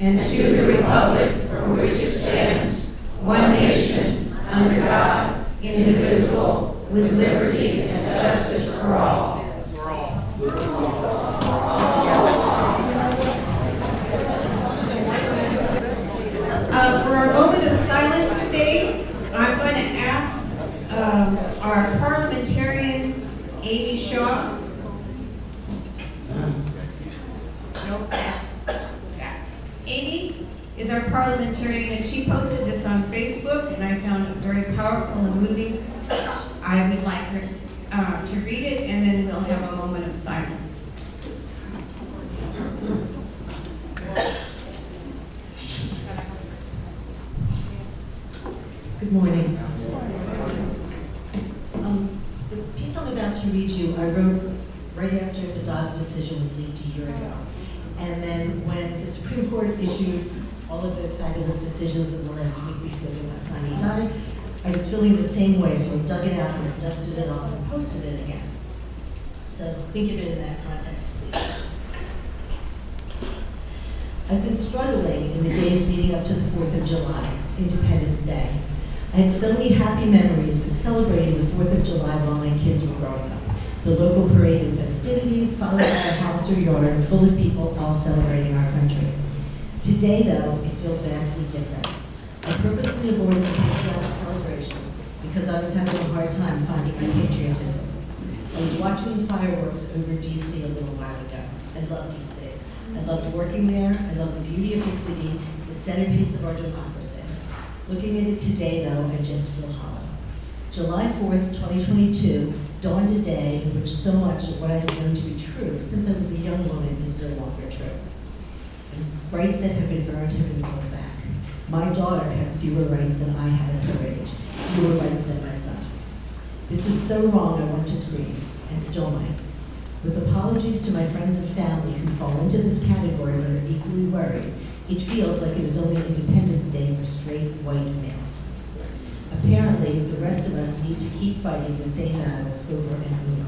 and to the republic for which it stands, one nation, under God, indivisible, with liberty and justice for all. For our moment of silence today, I'm going to ask our parliamentarian, Amy Shaw. Amy is our parliamentarian, and she posted this on Facebook, and I found it very powerful and moving. I would like her to read it, and then we'll have a moment of silence. Good morning. The piece I'm about to read you, I wrote right after the Dobbs decision was leaked a year ago. And then when the Supreme Court issued all of those fabulous decisions in the last week before they got signed and died, I was feeling the same way, so I dug it out and dusted it off and posted it again. So think of it in that context, please. I've been struggling in the days leading up to the 4th of July, Independence Day. I had so many happy memories of celebrating the 4th of July while my kids were growing up. The local parade and festivities, followed by a house or yard full of people all celebrating our country. Today, though, it feels vastly different. I purposely avoided the patriotic celebrations because I was having a hard time finding my patriotism. I was watching the fireworks over D.C. a little while ago. I love D.C. I loved working there. I love the beauty of the city, the centerpiece of our democracy. Looking at it today, though, I just feel hollow. July 4th, 2022, dawned a day in which so much of what I had known to be true since I was a young woman is no longer true. And rights that have been burned have been rolled back. My daughter has fewer rights than I had at her age, fewer rights than my sons. This is so wrong, I want to scream, and still might. With apologies to my friends and family who fall into this category but are equally worried, it feels like it is only Independence Day for straight white males. Apparently, the rest of us need to keep fighting the same battles over and over.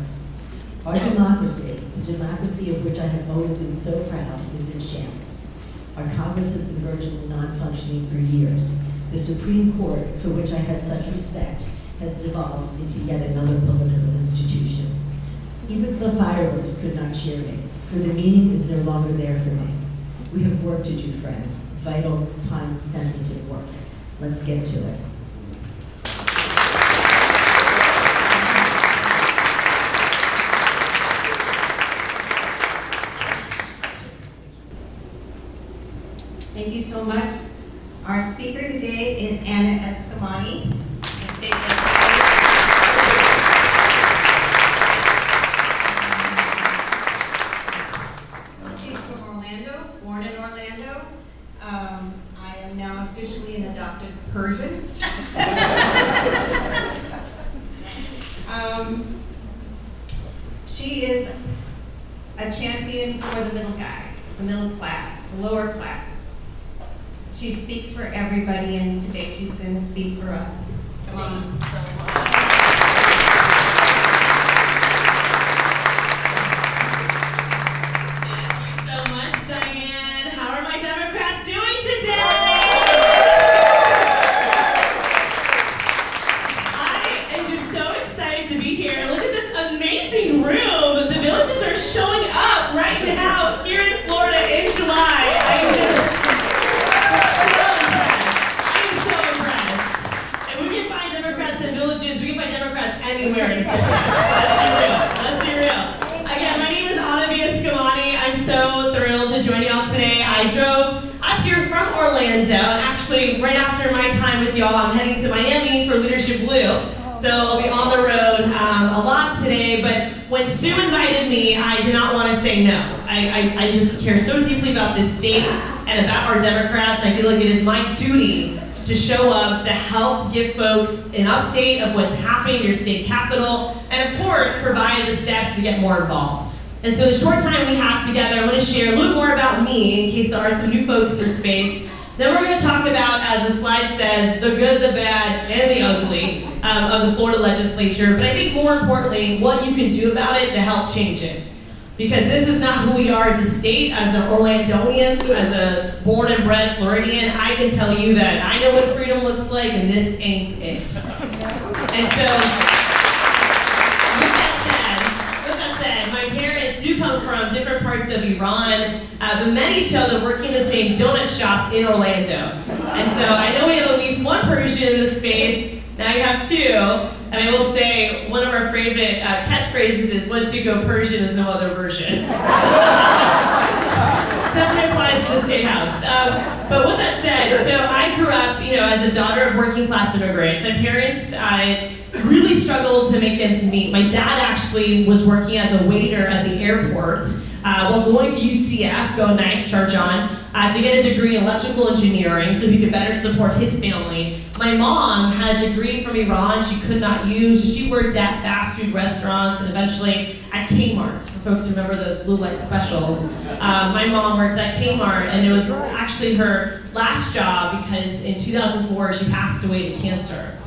Our democracy, the democracy of which I have always been so proud, is in shambles. Our Congress has been virtually non-functioning for years. The Supreme Court, for which I had such respect, has devolved into yet another political institution. Even the fireworks could not cheer me, for the meaning is no longer there for me. We have work to do, friends. Vital, time-sensitive work. Let's get to it. Thank you so much. Our speaker today is Anna Eskamani, the state legislator. She's from Orlando, born in Orlando. I am now officially an adopted Persian. She is a champion for the middle guy, the middle class, the lower classes. She speaks for everybody, and today she's going to speak for us. Come on. Anywhere in Florida. Let's be real. Again, my name is Anna Eskamani. I'm so thrilled to join y'all today. I drove up here from Orlando, and actually right after my time with y'all, I'm heading to Miami for Leadership Blue. So I'll be on the road a lot today, but when Sue invited me, I did not want to say no. I just care so deeply about this state and about our Democrats. I feel like it is my duty to show up to help give folks an update of what's happening in your state capital, and of course, provide the steps to get more involved. And so the short time we have together, I'm going to share a little more about me, in case there are some new folks in the space. Then we're going to talk about, as the slide says, the good, the bad, and the ugly of the Florida Legislature, but I think more importantly, what you can do about it to help change it. Because this is not who we are as a state, as an Orlandonian, as a born and bred Floridian. I can tell you that I know what freedom looks like, and this ain't it. And so, with that said, my parents do come from different parts of Iran, but met each other working the same donut shop in Orlando. And so I know we have at least one Persian in the space. Now you have two. And I will say, one of our favorite catchphrases is, once you go Persian, there's no other version. Definitely applies to the State House. But with that said, so I grew up, as a daughter of working class immigrants. My parents really struggled to make ends meet. My dad actually was working as a waiter at the airport while going to UCF, go nice, charge on, to get a degree in electrical engineering so he could better support his family. My mom had a degree from Iran she could not use, so she worked at fast food restaurants and eventually at Kmart, for folks who remember those blue light specials. My mom worked at Kmart, and it was actually her last job because in 2004 she passed away to cancer.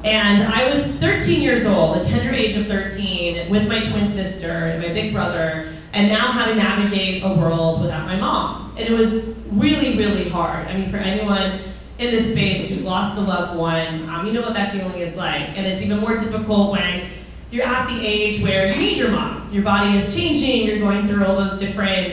And I was 13 years old, the tender age of 13, with my twin sister and my big brother, and now having to navigate a world without my mom. And it was really, really hard. I mean, for anyone in this space who's lost a loved one, you know what that feeling is like. And it's even more difficult when you're at the age where you need your mom. Your body is changing, you're going through all those different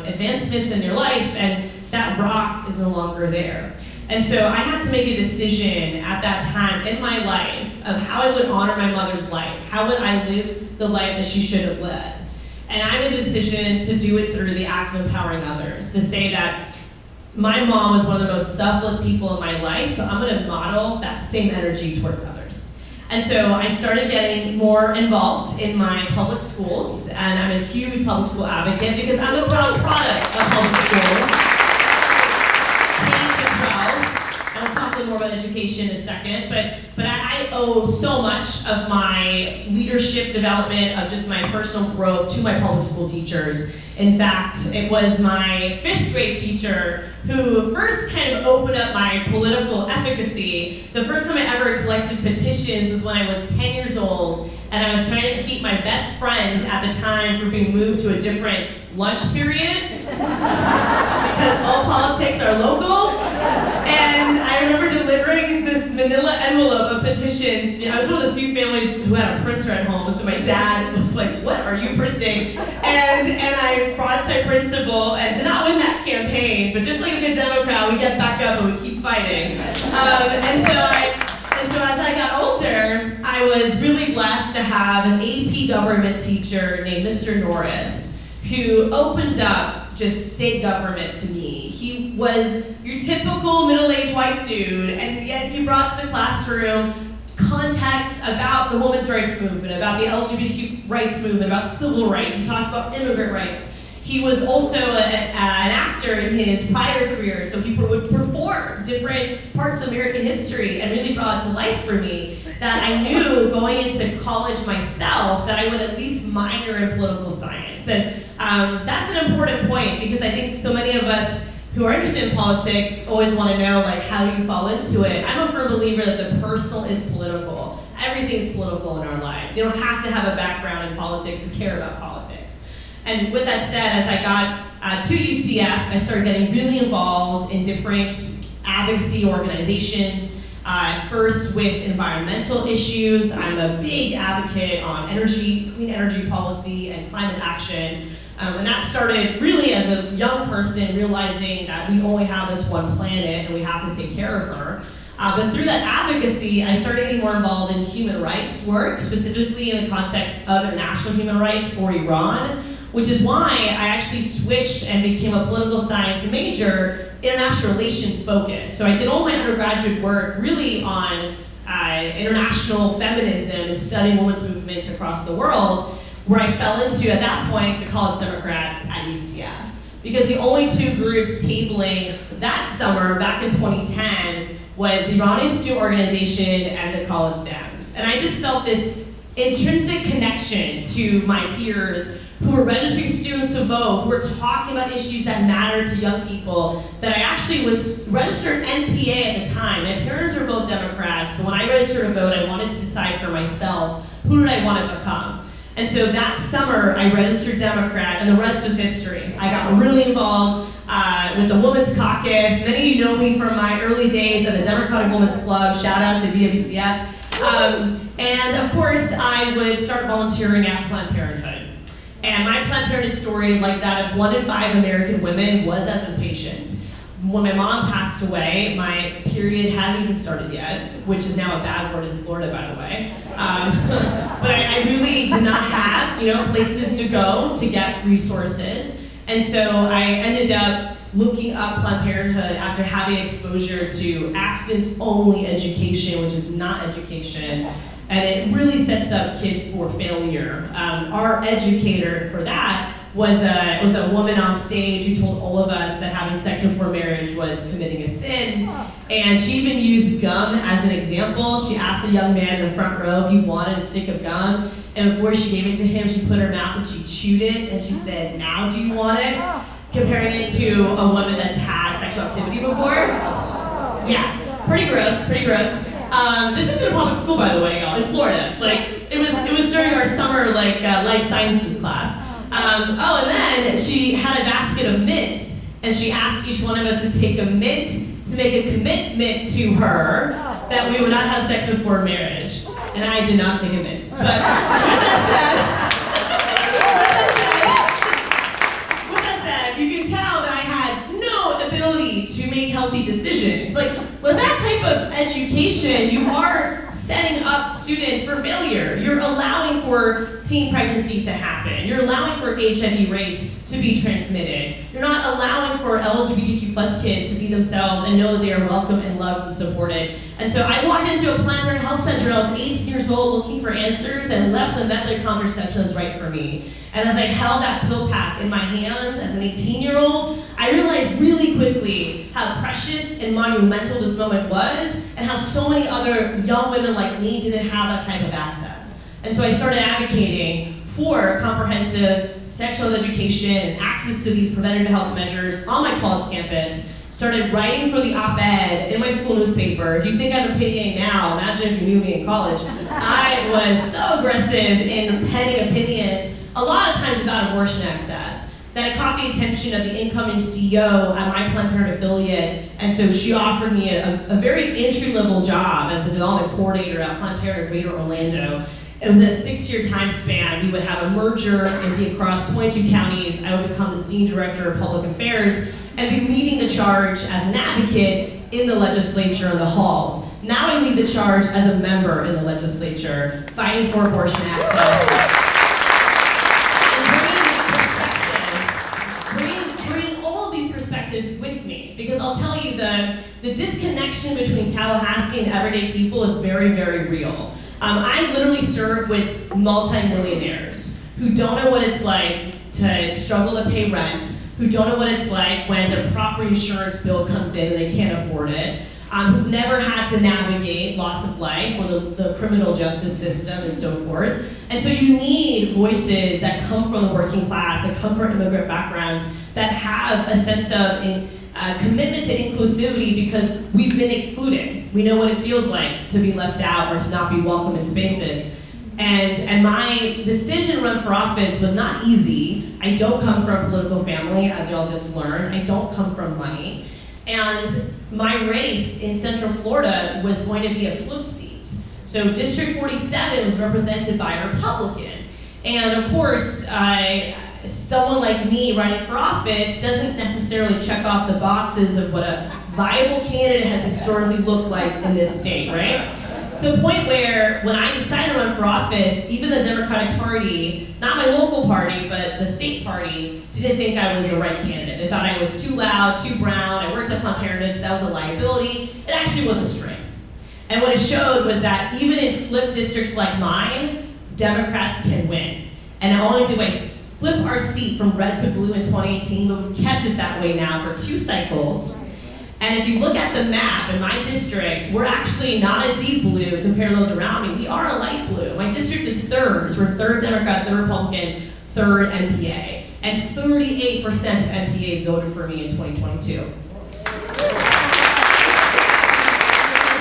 advancements in your life, and that rock is no longer there. And so I had to make a decision at that time in my life of how I would honor my mother's life. How would I live the life that she should have led? And I made a decision to do it through the act of empowering others, to say that my mom was one of the most selfless people in my life, so I'm going to model that same energy towards others. And so I started getting more involved in my public schools, and I'm a huge public school advocate because I'm a proud product of public schools. More about education in a second, but I owe so much of my leadership development, of just my personal growth, to my public school teachers. In fact, it was my 5th grade teacher who first kind of opened up my political efficacy. The first time I ever collected petitions was when I was 10 years old, and I was trying to keep my best friend at the time from being moved to a different lunch period because all politics are local. And I remember delivering this manila envelope of petitions. I was one of the few families who had a printer at home, so my dad was like, "What are you printing?" And I brought it to my principal and did not win that campaign, but just like a good Democrat, we get back up and we keep fighting. And so as I got older, I was really blessed to have an AP government teacher named Mr. Norris, who opened up just state government to me. He was your typical middle-aged white dude, and yet he brought to the classroom context about the women's rights movement, about the LGBTQ rights movement, about civil rights. He talked about immigrant rights. He was also an actor in his prior career, so he would perform different parts of American history and really brought it to life for me that I knew going into college myself that I would at least minor in political science. And that's an important point because I think so many of us who are interested in politics always want to know, like, how do you fall into it? I'm a firm believer that the personal is political. Everything is political in our lives. You don't have to have a background in politics to care about politics. And with that said, as I got to UCF, I started getting really involved in different advocacy organizations. First with environmental issues. I'm a big advocate on energy, clean energy policy, and climate action. And that started really as a young person realizing that we only have this one planet and we have to take care of her. But through that advocacy, I started getting more involved in human rights work, specifically in the context of international human rights for Iran, which is why I actually switched and became a political science major, international relations focused. So I did all my undergraduate work really on international feminism and studying women's movements across the world, where I fell into, at that point, the College Democrats at UCF. Because the only two groups tabling that summer, back in 2010, was the Iranian Student Organization and the College Dems. And I just felt this intrinsic connection to my peers who were registering students to vote, who were talking about issues that matter to young people, that I actually was registered NPA at the time. My parents were both Democrats, but when I registered to vote, I wanted to decide for myself, who did I want to become? And so that summer, I registered Democrat, and the rest is history. I got really involved with the Women's Caucus. Many of you know me from my early days at the Democratic Women's Club. Shout out to DWCF. And of course, I would start volunteering at Planned Parenthood. And my Planned Parenthood story, like that of 1 in 5 American women, was as impatient. When my mom passed away, my period hadn't even started yet, which is now a bad word in Florida, by the way. But I really did not have, places to go to get resources. And so I ended up looking up Planned Parenthood after having exposure to absence-only education, which is not education. And it really sets up kids for failure. Our educator for that was a woman on stage who told all of us that having sex before marriage was committing a sin. And she even used gum as an example. She asked a young man in the front row if he wanted a stick of gum. And before she gave it to him, she put her mouth and she chewed it. And she said, "Now do you want it?" Comparing it to a woman that's had sexual activity before. Yeah, pretty gross, pretty gross. This is in a public school, by the way, y'all, in Florida. It was during our summer life sciences class. And then she had a basket of mints, and she asked each one of us to take a mint to make a commitment to her that we would not have sex before marriage. And I did not take a mint. But with that said, you can tell that I had no ability to make healthy decisions. With that type of education, you are setting up students for failure. You're allowing for teen pregnancy to happen. You're allowing for HIV rates to be transmitted. You're not allowing for LGBTQ plus kids to be themselves and know that they are welcome and loved and supported. And so I walked into a Planned Parenthood health center. I was 18 years old looking for answers and left the method of contraception was right for me. And as I held that pill pack in my hands as an 18-year-old, I realized really quickly how precious and monumental this moment was and how so many other young women like me didn't have that type of access. And so I started advocating for comprehensive sexual education and access to these preventative health measures on my college campus. Started writing for the op-ed in my school newspaper. If you think I'm opinionating now, imagine if you knew me in college. I was so aggressive in penning opinions, a lot of times about abortion access, that it caught the attention of the incoming CEO at my Planned Parenthood affiliate, and so she offered me a very entry-level job as the development coordinator at Planned Parenthood Greater Orlando. And within a 6-year time span, we would have a merger and be across 22 counties. I would become the senior director of public affairs and be leading the charge as an advocate in the legislature and the halls. Now I lead the charge as a member in the legislature, fighting for abortion access. Bringing all of these perspectives with me, because I'll tell you the disconnection between Tallahassee and everyday people is very, very real. I literally serve with multimillionaires who don't know what it's like to struggle to pay rent, who don't know what it's like when the property insurance bill comes in and they can't afford it, who've never had to navigate loss of life or the criminal justice system and so forth. And so you need voices that come from the working class, that come from immigrant backgrounds, that have a sense of commitment to inclusivity because we've been excluded. We know what it feels like to be left out or to not be welcome in spaces. And my decision to run for office was not easy. I don't come from a political family, as y'all just learned. I don't come from money. And my race in Central Florida was going to be a flip seat. So District 47 was represented by a Republican. And of course, someone like me running for office doesn't necessarily check off the boxes of what a viable candidate has historically looked like in this state, right? To the point where when I decided to run for office, even the Democratic Party, not my local party, but the state party, didn't think I was the right candidate. They thought I was too loud, too brown. I worked at Planned Parenthood, so that was a liability. It actually was a strength. And what it showed was that even in flip districts like mine, Democrats can win. And not only did I flip our seat from red to blue in 2018, but we've kept it that way now for 2 cycles. And if you look at the map in my district, we're actually not a deep blue compared to those around me. We are a light blue. My district is third. So we're third Democrat, third Republican, third NPA. And 38% of NPAs voted for me in 2022. And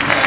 so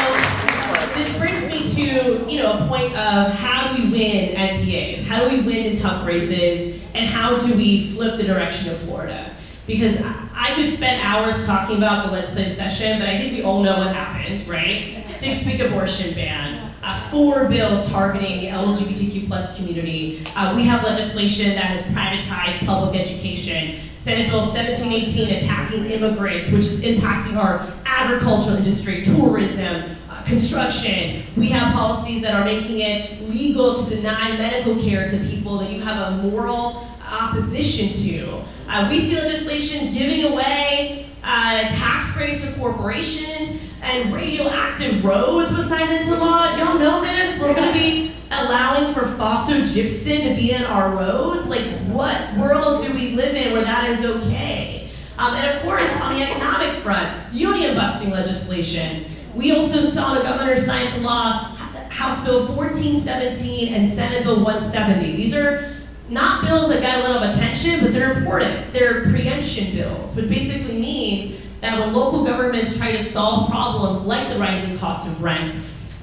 this brings me to a point of how do we win NPAs? How do we win in tough races? And how do we flip the direction of Florida? Because I could spend hours talking about the legislative session, but I think we all know what happened, right? 6-week abortion ban, 4 bills targeting the LGBTQ plus community. We have legislation that has privatized public education. Senate Bill 1718 attacking immigrants, which is impacting our agricultural industry, tourism, construction. We have policies that are making it legal to deny medical care to people that you have a moral opposition to. We see legislation giving away tax breaks to corporations, and radioactive roads was signed into law. Do y'all know this? We're going to be allowing for phosphogypsum to be in our roads. Like, what world do we live in where that is okay? And of course, on the economic front, union busting legislation. We also saw the governor sign into law House Bill 1417 and Senate Bill 170. These are not bills that got a lot of attention, but they're important. They're preemption bills, which basically means that when local governments try to solve problems like the rising cost of rent,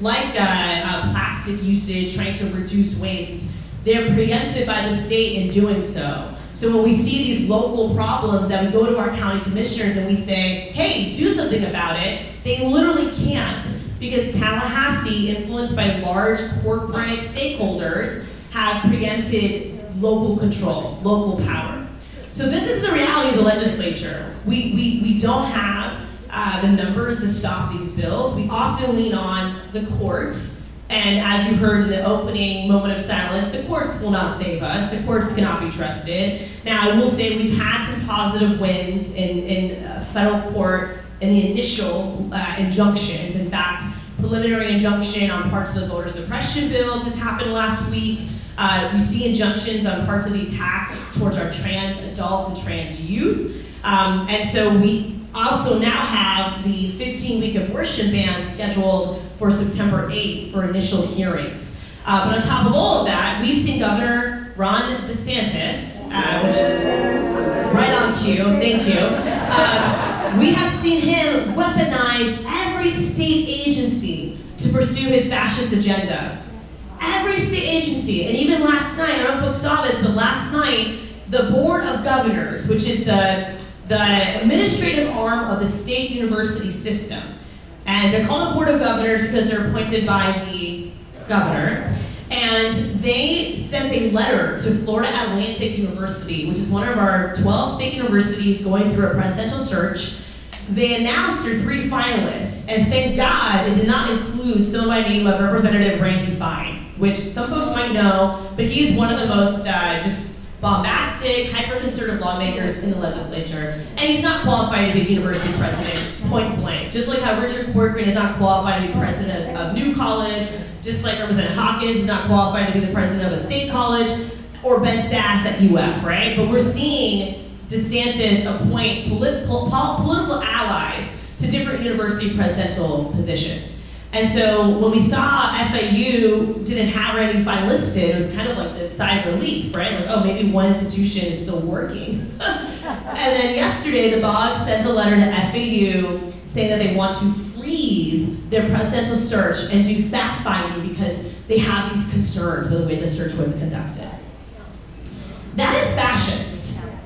like plastic usage, trying to reduce waste, they're preempted by the state in doing so. So when we see these local problems that we go to our county commissioners and we say, hey, do something about it, they literally can't, because Tallahassee, influenced by large corporate stakeholders, have preempted local control, local power. So this is the reality of the legislature. We don't have the numbers to stop these bills. We often lean on the courts, and as you heard in the opening moment of silence, the courts will not save us. The courts cannot be trusted. Now, I will say we've had some positive wins in federal court in the initial injunctions. In fact, preliminary injunction on parts of the voter suppression bill just happened last week. We see injunctions on parts of the attacks towards our trans adults and trans youth. And so we also now have the 15-week abortion ban scheduled for September 8th for initial hearings. But on top of all of that, we've seen Governor Ron DeSantis, which right on cue, thank you. We have seen him weaponize every state agency to pursue his fascist agenda. Every state agency, and even last night, I don't know if folks saw this, but last night, the Board of Governors, which is the administrative arm of the state university system, and they're called the Board of Governors because they're appointed by the governor, and they sent a letter to Florida Atlantic University, which is one of our 12 state universities going through a presidential search. They announced their 3 finalists, and thank God it did not include someone by the name of Representative Randy Fine, which some folks might know, but he is one of the most just bombastic, hyper-conservative lawmakers in the legislature, and he's not qualified to be university president, point blank. Just like how Richard Corcoran is not qualified to be president of New College, just like Representative Hawkins is not qualified to be the president of a state college, or Ben Sass at UF, right? But we're seeing DeSantis appoint political allies to different university presidential positions. And so when we saw FAU didn't have Randy Fine listed, it was kind of like this sigh of relief, right? Like, oh, maybe one institution is still working. And then yesterday, the BOG sent a letter to FAU saying that they want to freeze their presidential search and do fact-finding because they have these concerns with the way the search was conducted. That is fascist.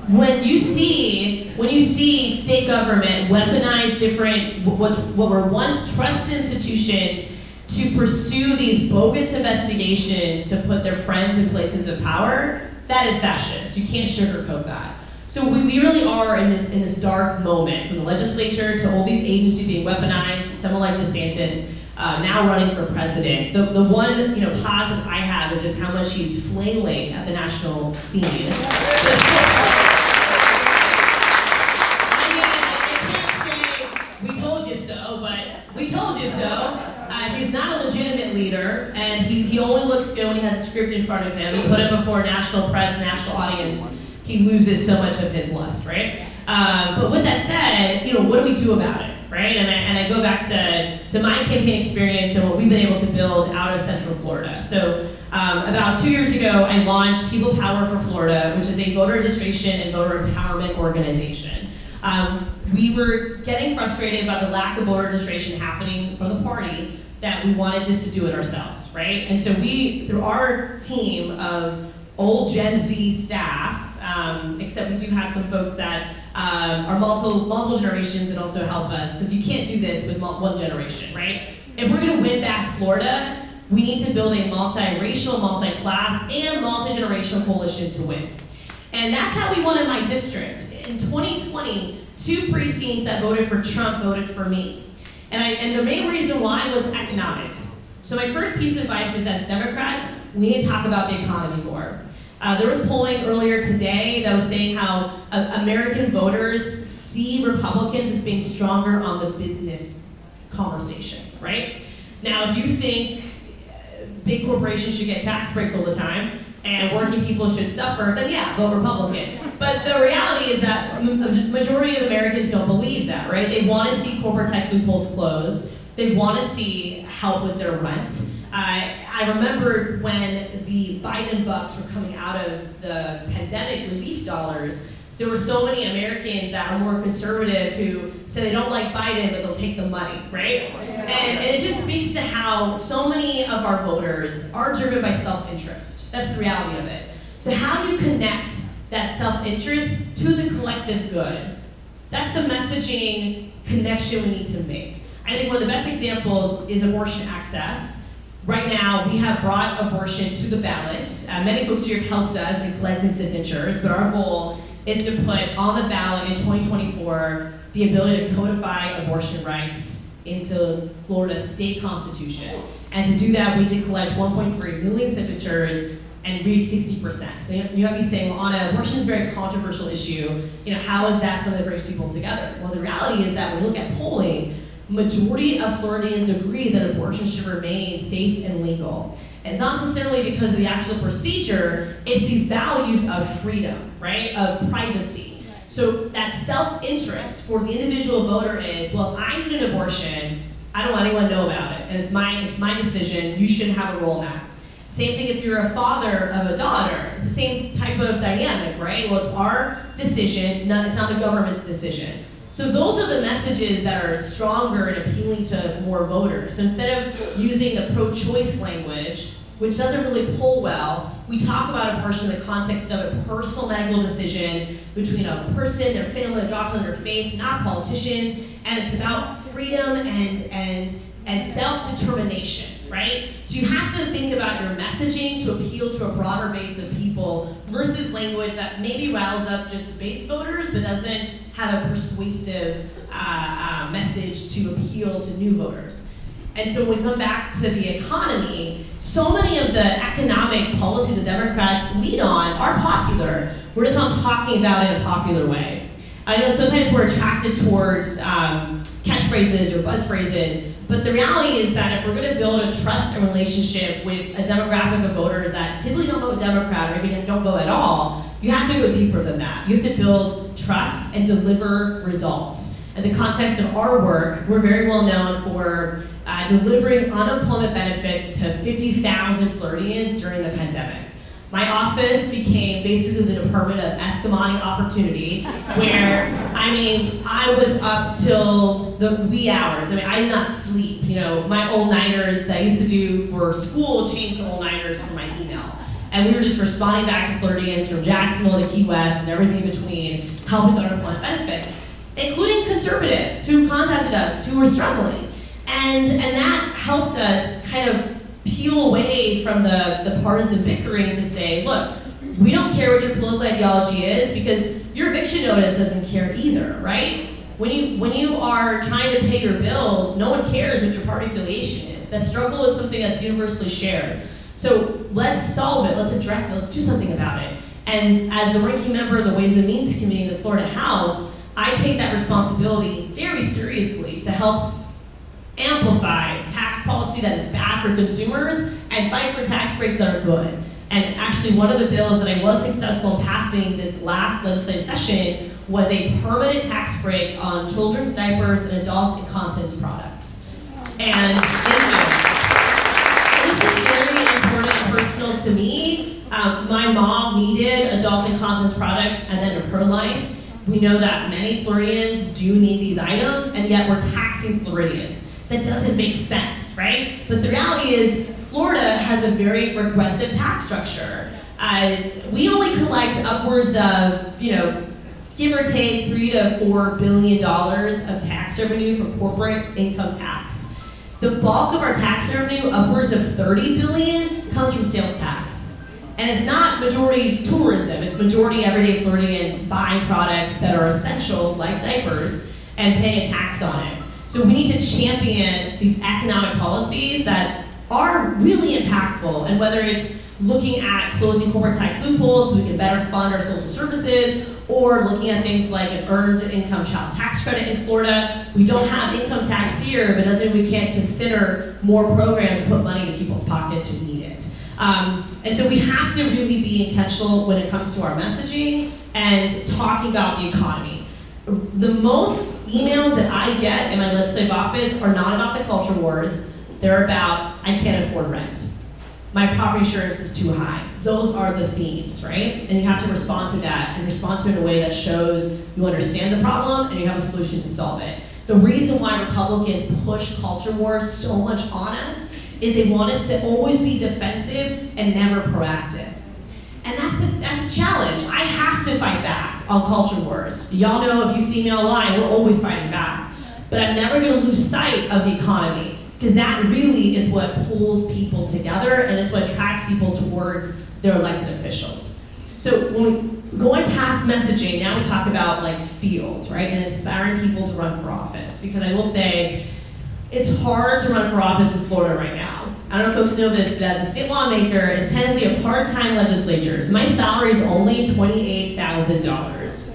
When you see state government weaponize different, what were once trusted institutions to pursue these bogus investigations to put their friends in places of power, that is fascist. You can't sugarcoat that. So we really are in this dark moment, from the legislature to all these agencies being weaponized, someone like DeSantis now running for president. The one positive I have is just how much he's flailing at the national scene. We told you so. He's not a legitimate leader, and he only looks good when he has a script in front of him. Put him before a national press, national audience, he loses so much of his lust, right? But with that said, what do we do about it, right? And I go back to my campaign experience and what we've been able to build out of Central Florida. So about 2 years ago, I launched People Power for Florida, which is a voter registration and voter empowerment organization. We were getting frustrated by the lack of voter registration happening from the party, that we wanted just to do it ourselves, right? And so we, through our team of old Gen Z staff, except we do have some folks that are multiple generations that also help us, because you can't do this with one generation, right? If we're gonna win back Florida, we need to build a multiracial, multi-class, and multi-generational coalition to win. And that's how we won in my district. In 2020, 2 precincts that voted for Trump voted for me. And the main reason why was economics. So my first piece of advice is, as Democrats, we need to talk about the economy more. There was polling earlier today that was saying how American voters see Republicans as being stronger on the business conversation, right? Now, if you think big corporations should get tax breaks all the time, and working people should suffer, then yeah, vote Republican. But the reality is that a majority of Americans don't believe that, right? They want to see corporate tax loopholes close. They want to see help with their rent. I remember when the Biden bucks were coming out of the pandemic relief dollars, there were so many Americans that are more conservative who say they don't like Biden, but they'll take the money, right? And it just speaks to how so many of our voters are driven by self-interest. That's the reality of it. So how do you connect that self-interest to the collective good? That's the messaging connection we need to make. I think one of the best examples is abortion access. Right now, we have brought abortion to the ballot. Many folks here have helped us in collecting signatures, but our goal is to put on the ballot in 2024 the ability to codify abortion rights into Florida's state constitution. And to do that, we did collect 1.3 million signatures and reach 60%. So you might be saying, well, Anna, abortion is a very controversial issue. How is that something that brings people together? Well, the reality is that when you look at polling, majority of Floridians agree that abortion should remain safe and legal. And it's not necessarily because of the actual procedure, it's these values of freedom, right? Of privacy. So that self-interest for the individual voter is, well, if I need an abortion, I don't want anyone to know about it. And it's my decision, you shouldn't have a role in that. Same thing if you're a father of a daughter. It's the same type of dynamic, right? Well, it's our decision, it's not the government's decision. So those are the messages that are stronger and appealing to more voters. So instead of using the pro-choice language, which doesn't really poll well, we talk about abortion in the context of a personal medical decision between a person, their family, their doctor, and their faith, not politicians. And it's about freedom and self-determination, right? So you have to think about your messaging to appeal to a broader base of people versus language that maybe riles up just base voters but doesn't have a persuasive message to appeal to new voters. And so when we come back to the economy, so many of the economic policies the Democrats lead on are popular. We're just not talking about it in a popular way. I know sometimes we're attracted towards catchphrases or buzz phrases, but the reality is that if we're going to build a trust and relationship with a demographic of voters that typically don't vote Democrat or maybe don't vote at all, you have to go deeper than that. You have to build trust and deliver results. In the context of our work, we're very well known for delivering unemployment benefits to 50,000 Floridians during the pandemic. My office became basically the Department of Eskamani Opportunity, where, I was up till the wee hours. I did not sleep. My all-nighters that I used to do for school changed to all-nighters for my email. And we were just responding back to Floridians from Jacksonville to Key West and everything in between, helping with unemployment benefits, including conservatives who contacted us, who were struggling. And that helped us kind of peel away from the partisan bickering to say, look, we don't care what your political ideology is because your eviction notice doesn't care either, right? When you are trying to pay your bills, no one cares what your party affiliation is. That struggle is something that's universally shared. So let's solve it, let's address it, let's do something about it. And as the ranking member of the Ways and Means Committee in the Florida House, I take that responsibility very seriously to help amplify tax policy that is bad for consumers and fight for tax breaks that are good. And actually one of the bills that I was successful in passing this last legislative session was a permanent tax break on children's diapers and adult incontinence products. And this is very important and personal to me. My mom needed adult incontinence products at the end of her life. We know that many Floridians do need these items, and yet we're taxing Floridians. That doesn't make sense, right? But the reality is, Florida has a very regressive tax structure. We only collect upwards of, give or take $3 to $4 billion of tax revenue for corporate income tax. The bulk of our tax revenue, upwards of $30 billion, comes from sales tax. And it's not majority tourism, it's majority everyday Floridians buying products that are essential, like diapers, and paying a tax on it. So we need to champion these economic policies that are really impactful, and whether it's looking at closing corporate tax loopholes so we can better fund our social services, or looking at things like an earned income child tax credit in Florida. We don't have income tax here, but doesn't mean we can't consider more programs to put money in people's pockets who need it. And so we have to really be intentional when it comes to our messaging and talking about the economy. The most emails that I get in my legislative office are not about the culture wars. They're about, I can't afford rent. My property insurance is too high. Those are the themes, right? And you have to respond to that, and respond to it in a way that shows you understand the problem and you have a solution to solve it. The reason why Republicans push culture wars so much on us is they want us to always be defensive and never proactive. And that's a challenge. I have to fight back on culture wars. Y'all know, if you see me online, we're always fighting back. But I'm never gonna lose sight of the economy, because that really is what pulls people together and is what attracts people towards their elected officials. So when we going past messaging, now we talk about like field, right? And inspiring people to run for office. Because I will say, it's hard to run for office in Florida right now. I don't know if folks know this, but as a state lawmaker, it's technically a part-time legislature. So my salary is only $28,000.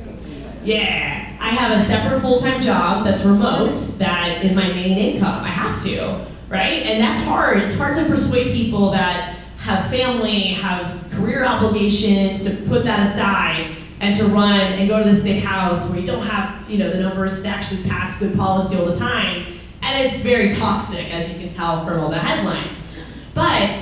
Yeah, I have a separate full-time job that's remote, that is my main income. I have to, right? And that's hard. It's hard to persuade people that have family, have career obligations, to put that aside and to run and go to the state house where you don't have, the numbers to actually pass good policy all the time. And it's very toxic, as you can tell from all the headlines. But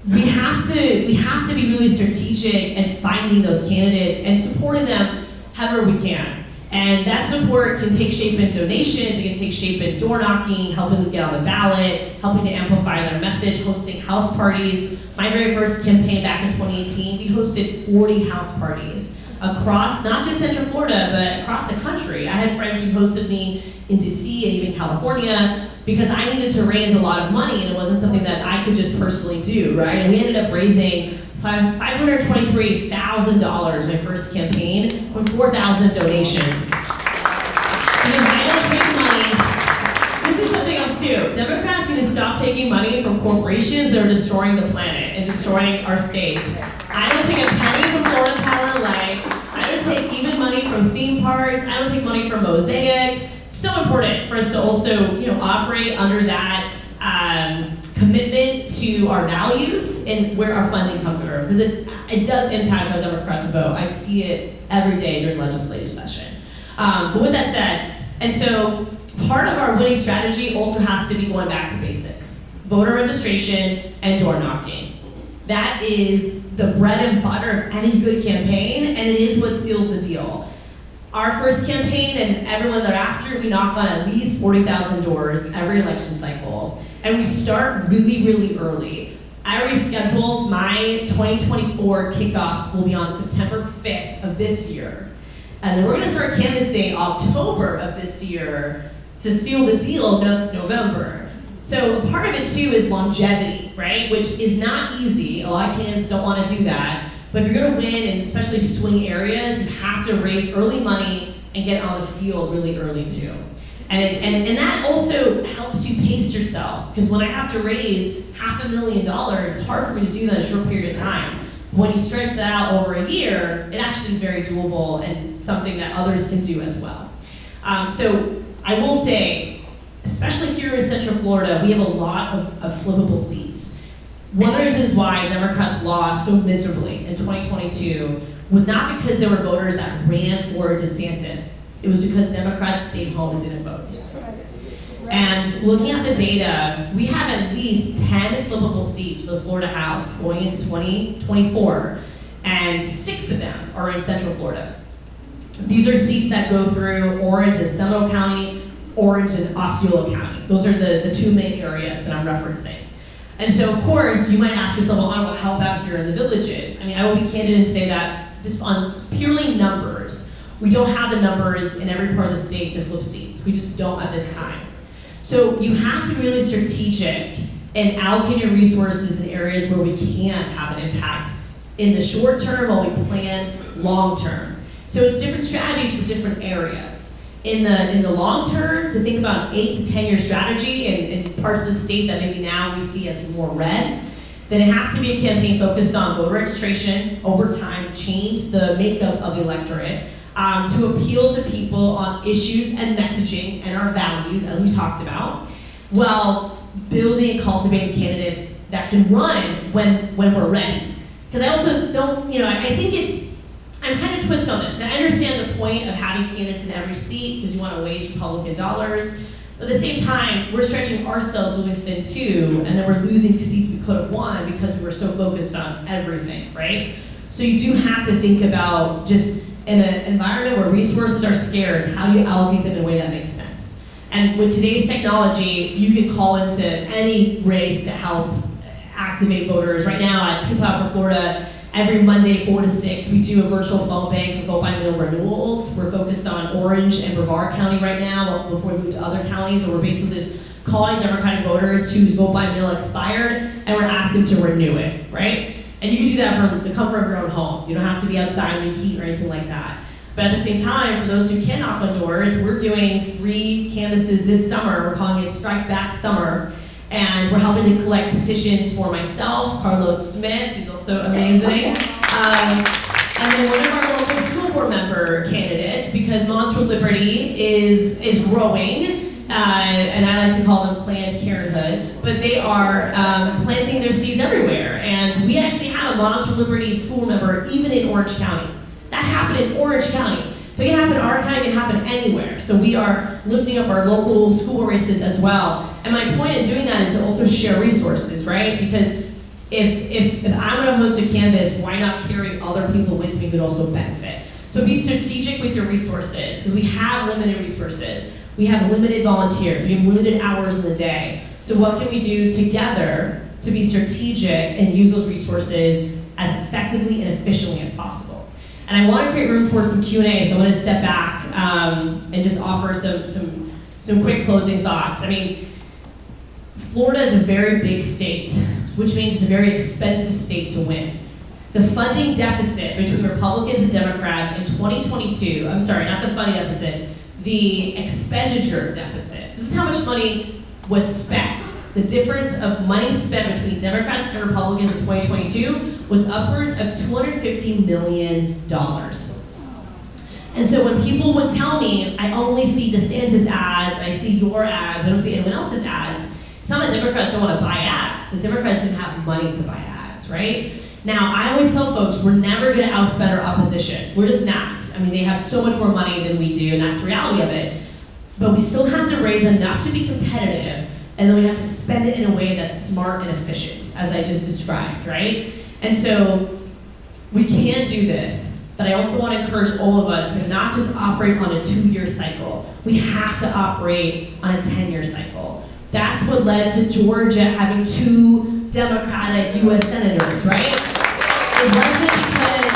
we have to be really strategic in finding those candidates and supporting them however we can. And that support can take shape in donations, it can take shape in door knocking, helping them get on the ballot, helping to amplify their message, hosting house parties. My very first campaign back in 2018, we hosted 40 house parties across, not just Central Florida, but across the country. I had friends who hosted me in DC and even California, because I needed to raise a lot of money, and it wasn't something that I could just personally do, right? And we ended up raising $523,000 my first campaign from 4,000 donations. Because I don't take money. This is something else too. Democrats need to stop taking money from corporations that are destroying the planet and destroying our states. I don't take a penny from Florida Power & Light. I don't take even money from theme parks. I don't take money from Mosaic. It's so important for us to also, operate under that commitment to our values and where our funding comes from, because it does impact how Democrats vote. I see it every day during legislative session. But with that said, and so part of our winning strategy also has to be going back to basics. Voter registration and door knocking. That is the bread and butter of any good campaign, and it is what seals the deal. Our first campaign and everyone thereafter, we knock on at least 40,000 doors every election cycle. And we start really, really early. I already scheduled my 2024 kickoff will be on September 5th of this year. And then we're gonna start canvassing October of this year to seal the deal next November. So part of it too is longevity, right? Which is not easy. A lot of candidates don't wanna do that. But if you're gonna win, and especially swing areas, you have to raise early money and get on the field really early too. And that also helps you pace yourself, because when I have to raise $500,000, it's hard for me to do that in a short period of time. When you stretch that out over a year, it actually is very doable and something that others can do as well. So I will say, especially here in Central Florida, we have a lot of flippable seats. One of the reasons why Democrats lost so miserably in 2022 was not because there were voters that ran for DeSantis. It was because Democrats stayed home and didn't vote. And looking at the data, we have at least 10 flippable seats for the Florida House going into 2024, and 6 of them are in Central Florida. These are seats that go through Orange and Seminole County, Orange and Osceola County. Those are the two main areas that I'm referencing. And so, of course, you might ask yourself, well, how about here in the villages? I mean, I will be candid and say that just on purely numbers, we don't have the numbers in every part of the state to flip seats. We just don't at this time. So you have to be really strategic and allocate your resources in areas where we can have an impact in the short term while we plan long term. So it's different strategies for different areas. In the long term, to think about an 8 to 10 year strategy in parts of the state that maybe now we see as more red, then it has to be a campaign focused on voter registration, over time, change the makeup of the electorate, to appeal to people on issues and messaging and our values, as we talked about, while building and cultivating candidates that can run when we're ready. Because I also don't, I think I'm kind of twist on this. And I understand the point of having candidates in every seat because you want to waste Republican dollars. But at the same time, we're stretching ourselves really thin too, and then we're losing seats we could have won because we were so focused on everything, right? So you do have to think about, just in an environment where resources are scarce, how do you allocate them in a way that makes sense? And with today's technology, you can call into any race to help activate voters. Right now at People Out for Florida, every Monday, 4 to 6, we do a virtual phone bank for vote-by-mail renewals. We're focused on Orange and Brevard County right now before we move to other counties, where we're basically just calling Democratic voters whose vote-by-mail expired, and we're asking to renew it, right? And you can do that from the comfort of your own home. You don't have to be outside in the heat or anything like that. But at the same time, for those who can knock on doors, we're doing 3 canvases this summer. We're calling it Strike Back Summer. And we're helping to collect petitions for myself, Carlos Smith, who's also amazing, and then one of our local school board member candidates, because Moms for Liberty is growing, and I like to call them Planned Parenthood, but they are planting their seeds everywhere. And we actually have a Moms for Liberty school member even in Orange County. That happened in Orange County. But it can happen in our county, it can happen anywhere. So we are lifting up our local school races as well. And my point in doing that is to also share resources, right? Because if I'm gonna host a canvas, why not carry other people with me who'd also benefit? So be strategic with your resources, because we have limited resources. We have limited volunteers, we have limited hours in the day. So what can we do together to be strategic and use those resources as effectively and efficiently as possible? And I want to create room for some Q&A, so I'm going to step back and just offer some quick closing thoughts. I mean, Florida is a very big state, which means it's a very expensive state to win. The funding deficit between Republicans and Democrats in 2022, I'm sorry, not the funding deficit, the expenditure deficit. So this is how much money was spent. The difference of money spent between Democrats and Republicans in 2022 was upwards of $250 million. And so when people would tell me, I only see DeSantis ads, I see your ads, I don't see anyone else's ads, it's not that Democrats don't want to buy ads, the Democrats didn't have money to buy ads, right? Now, I always tell folks, we're never going to outspend our opposition. We're just not. I mean, they have so much more money than we do, and that's the reality of it. But we still have to raise enough to be competitive, and then we have to spend it in a way that's smart and efficient, as I just described, right? And so we can do this, but I also want to encourage all of us to not just operate on a 2-year cycle. We have to operate on a 10-year cycle. That's what led to Georgia having 2 Democratic U.S. senators, right? It wasn't because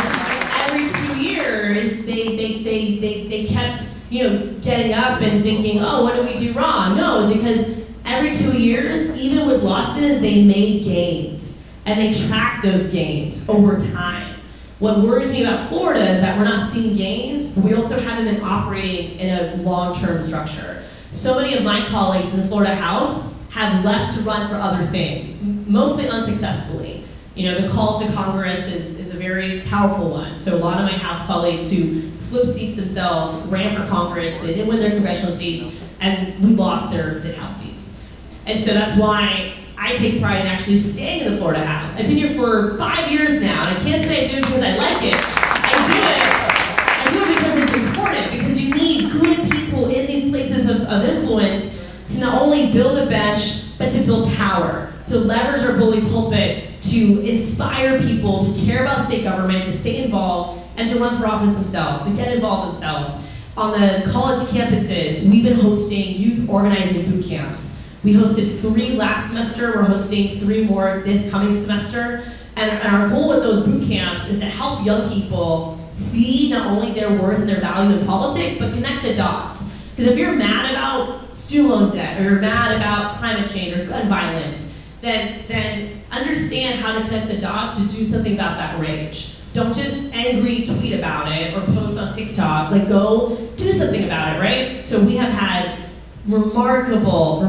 every 2 years they kept, getting up and thinking, oh, what did we do wrong? No, it's because every 2 years, even with losses, they made gains. And they track those gains over time. What worries me about Florida is that we're not seeing gains, but we also haven't been operating in a long-term structure. So many of my colleagues in the Florida House have left to run for other things, mostly unsuccessfully. The call to Congress is a very powerful one. So a lot of my House colleagues who flipped seats themselves ran for Congress, they didn't win their congressional seats, and we lost their State House seats. And so that's why I take pride in actually staying in the Florida House. I've been here for 5 years now, and I can't say I do it because I like it. I do it because it's important, because you need good people in these places of influence to not only build a bench, but to build power, to leverage our bully pulpit, to inspire people to care about state government, to stay involved, and to run for office themselves, to get involved themselves. on the college campuses, we've been hosting youth organizing boot camps. We hosted 3 last semester, we're hosting 3 more this coming semester. And our goal with those boot camps is to help young people see not only their worth and their value in politics, but connect the dots. Because if you're mad about student loan debt, or you're mad about climate change or gun violence, then understand how to connect the dots to do something about that rage. Don't just angry tweet about it or post on TikTok. Like, go do something about it, right? So we have had remarkable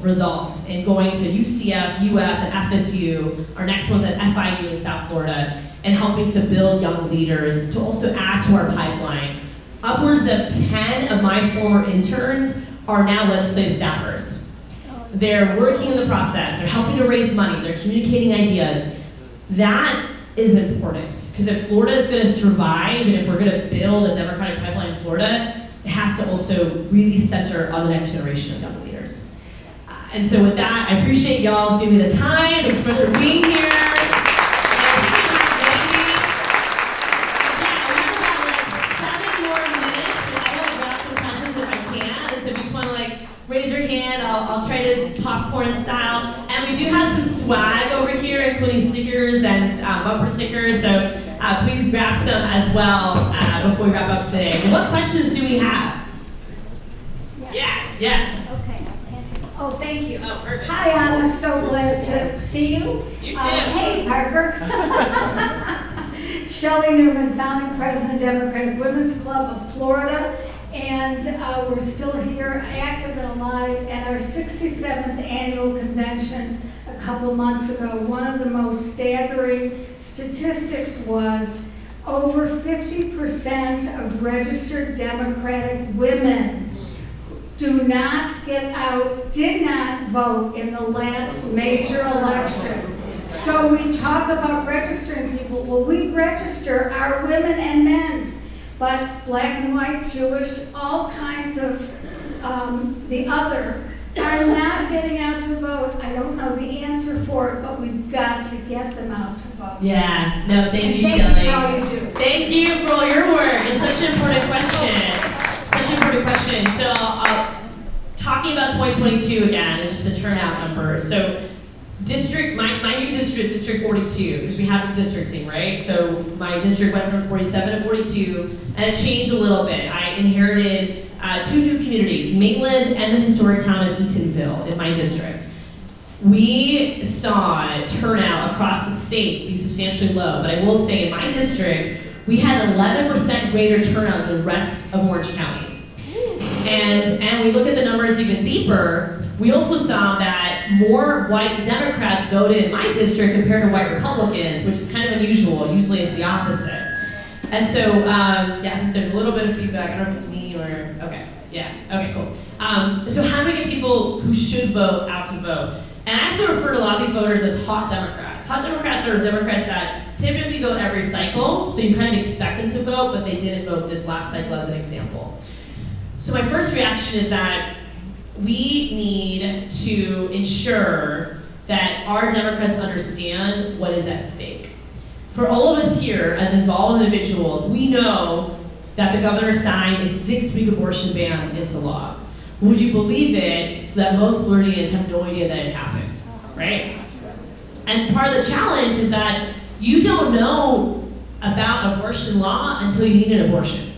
results in going to UCF, UF, and FSU. Our next one's at FIU in South Florida, and helping to build young leaders to also add to our pipeline. Upwards of 10 of my former interns are now legislative staffers. They're working in the process, they're helping to raise money, they're communicating ideas. That is important, because if Florida is going to survive, and if we're going to build a democratic pipeline in Florida, it has to also really center on the next generation of young leaders. And so with that, I appreciate y'all giving me the time. Thanks so much for being here. Raise your hand, I'll try to popcorn it style. And we do have some swag over here, including stickers and bumper stickers, so please grab some as well before we wrap up today. So what questions do we have? Yeah. Yes. Okay. Oh, thank you. Oh, perfect. Hi, Anna, so glad to see you. You too. Hey, Parker. Shelley Newman, founding president, Democratic Women's Club of Florida. And we're still here, active and alive, at our 67th annual convention a couple months ago. One of the most staggering statistics was over 50% of registered Democratic women did not vote in the last major election. So we talk about registering people. Well, we register our women and men. But black and white, Jewish, all kinds of the other are not getting out to vote. I don't know the answer for it, but we've got to get them out to vote. Yeah, no, thank you, Thank Shelley. you for all you do. Thank you for all your work. It's such an important question. Such an important question. So, talking about 2022 again, and just the turnout numbers. So, my new district, District 42, because we have districting, right? So my district went from 47 to 42, and it changed a little bit. I inherited 2 new communities, Maitland and the historic town of Eatonville in my district. We saw turnout across the state be substantially low, but I will say in my district, we had 11% greater turnout than the rest of Orange County. And we look at the numbers even deeper, we also saw that more white Democrats voted in my district compared to white Republicans, which is kind of unusual. Usually it's the opposite. And so, I think there's a little bit of feedback. I don't know if it's me or, okay, cool. So how do we get people who should vote out to vote? And I also refer to a lot of these voters as hot Democrats. Hot Democrats are Democrats that typically vote every cycle, so you kind of expect them to vote, but they didn't vote this last cycle as an example. So my first reaction is that we need to ensure that our Democrats understand what is at stake. For all of us here, as involved individuals, we know that the governor signed a 6-week abortion ban into law. Would you believe it that most Floridians have no idea that it happened, right? And part of the challenge is that you don't know about abortion law until you need an abortion.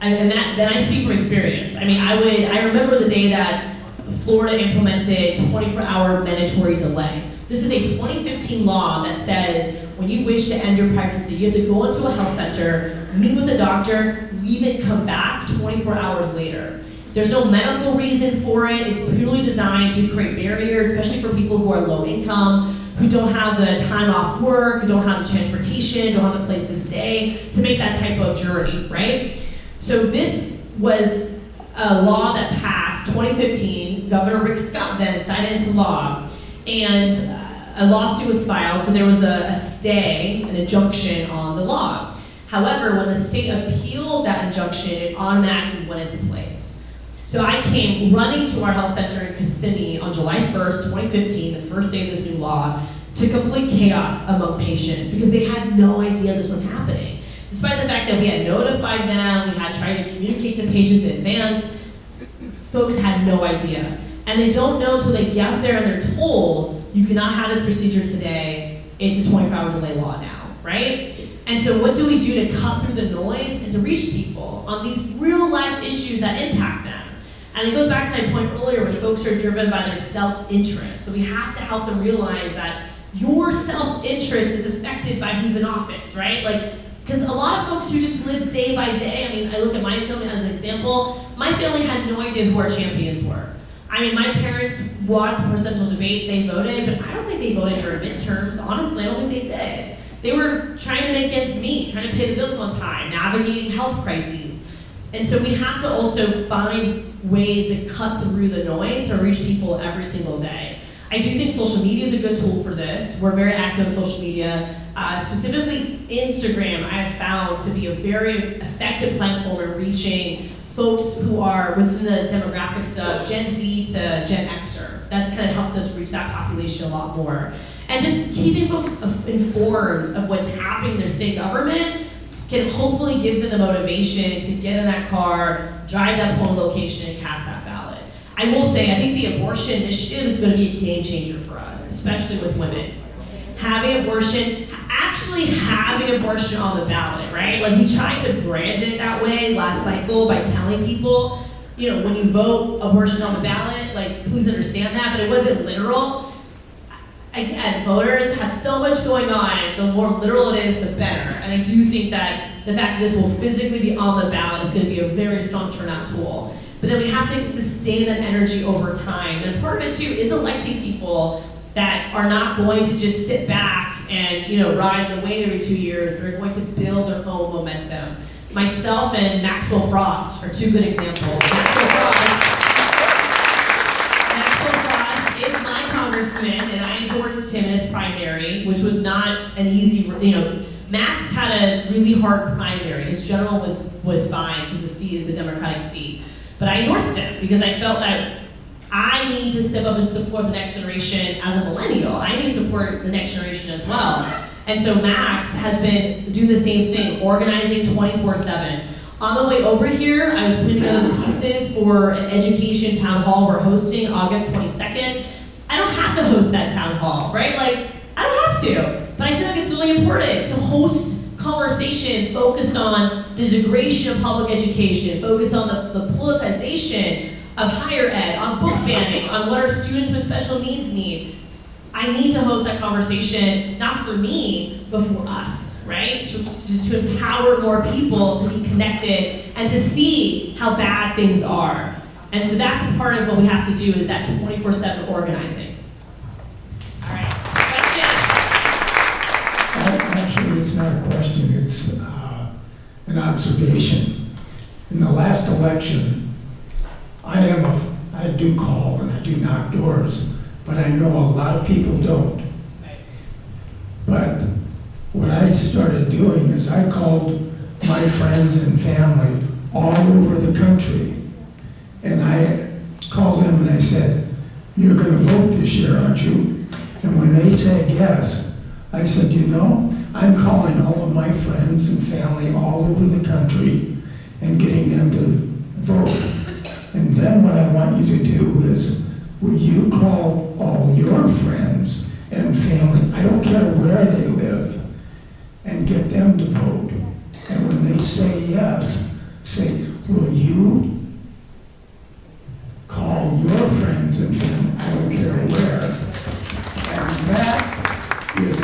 And then I speak from experience. I mean, I remember the day that Florida implemented 24-hour mandatory delay. This is a 2015 law that says when you wish to end your pregnancy, you have to go into a health center, meet with a doctor, leave and come back 24 hours later. There's no medical reason for it. It's purely designed to create barriers, especially for people who are low income, who don't have the time off work, who don't have the transportation, don't have the place to stay, to make that type of journey, right? So this was a law that passed 2015. Governor Rick Scott then signed it into law, and a lawsuit was filed, so there was a stay, an injunction on the law. However, when the state appealed that injunction, it automatically went into place. So I came running to our health center in Kissimmee on July 1st, 2015, the first day of this new law, to complete chaos among patients because they had no idea this was happening. Despite the fact that we had notified them, we had tried try to communicate to patients in advance. Folks had no idea. And they don't know until they get there and they're told, you cannot have this procedure today, it's a 24-hour delay law now, right? And so what do we do to cut through the noise and to reach people on these real life issues that impact them? And it goes back to my point earlier where folks are driven by their self-interest. So we have to help them realize that your self-interest is affected by who's in office, right? Like, because a lot of folks who just live day by day, I mean, I look at my family as an example, my family had no idea who our champions were. I mean, my parents watched presidential debates, they voted, but I don't think they voted during midterms. Honestly, I don't think they did. They were trying to make ends meet, trying to pay the bills on time, navigating health crises. And so we have to also find ways to cut through the noise to reach people every single day. I do think social media is a good tool for this. We're very active on social media. Specifically Instagram, I have found to be a very effective platform in reaching folks who are within the demographics of Gen Z to Gen Xer. That's kind of helped us reach that population a lot more. And just keeping folks informed of what's happening in their state government can hopefully give them the motivation to get in that car, drive that polling location, and cast that ballot. I will say, I think the abortion initiative is going to be a game changer for us, especially with women. Having abortion, actually having abortion on the ballot, right? Like we tried to brand it that way last cycle by telling people, you know, when you vote abortion on the ballot, like please understand that, but it wasn't literal. Again, voters have so much going on, the more literal it is, the better. And I do think that the fact that this will physically be on the ballot is going to be a very strong turnout tool. But then we have to sustain that energy over time. And part of it too is electing people that are not going to just sit back and, you know, ride the wave every 2 years. They're going to build their own momentum. Myself and Maxwell Frost are two good examples. Maxwell Frost is my congressman, and I endorsed him in his primary, which was not an easy, you know, Max had a really hard primary. His general was fine because the seat is a Democratic seat. But I endorsed him because I felt that I need to step up and support the next generation as a millennial. I need to support the next generation as well. And so Max has been doing the same thing, organizing 24/7. On the way over here, I was putting together the pieces for an education town hall we're hosting August 22nd. I don't have to host that town hall, right? Like, I don't have to. But I feel like it's really important to host conversations focused on the degradation of public education, focused on the politicization of higher ed, on book banning, on what our students with special needs need. I need to host that conversation, not for me, but for us, right? So to empower more people to be connected and to see how bad things are. And so that's part of what we have to do is that 24/7 organizing. All right, question? Actually, it's not a question, it's an observation. In the last election, I do call and I do knock doors, but I know a lot of people don't. But what I started doing is I called my friends and family all over the country. And I called them and I said, "You're going to vote this year, aren't you?" And when they said yes, I said, "You know, I'm calling all of my friends and family all over the country and getting them to vote. And then what I want you to do is, will you call all your friends and family, I don't care where they live, and get them to vote. And when they say yes, say, will you call your friends and family, I don't care where." And that is,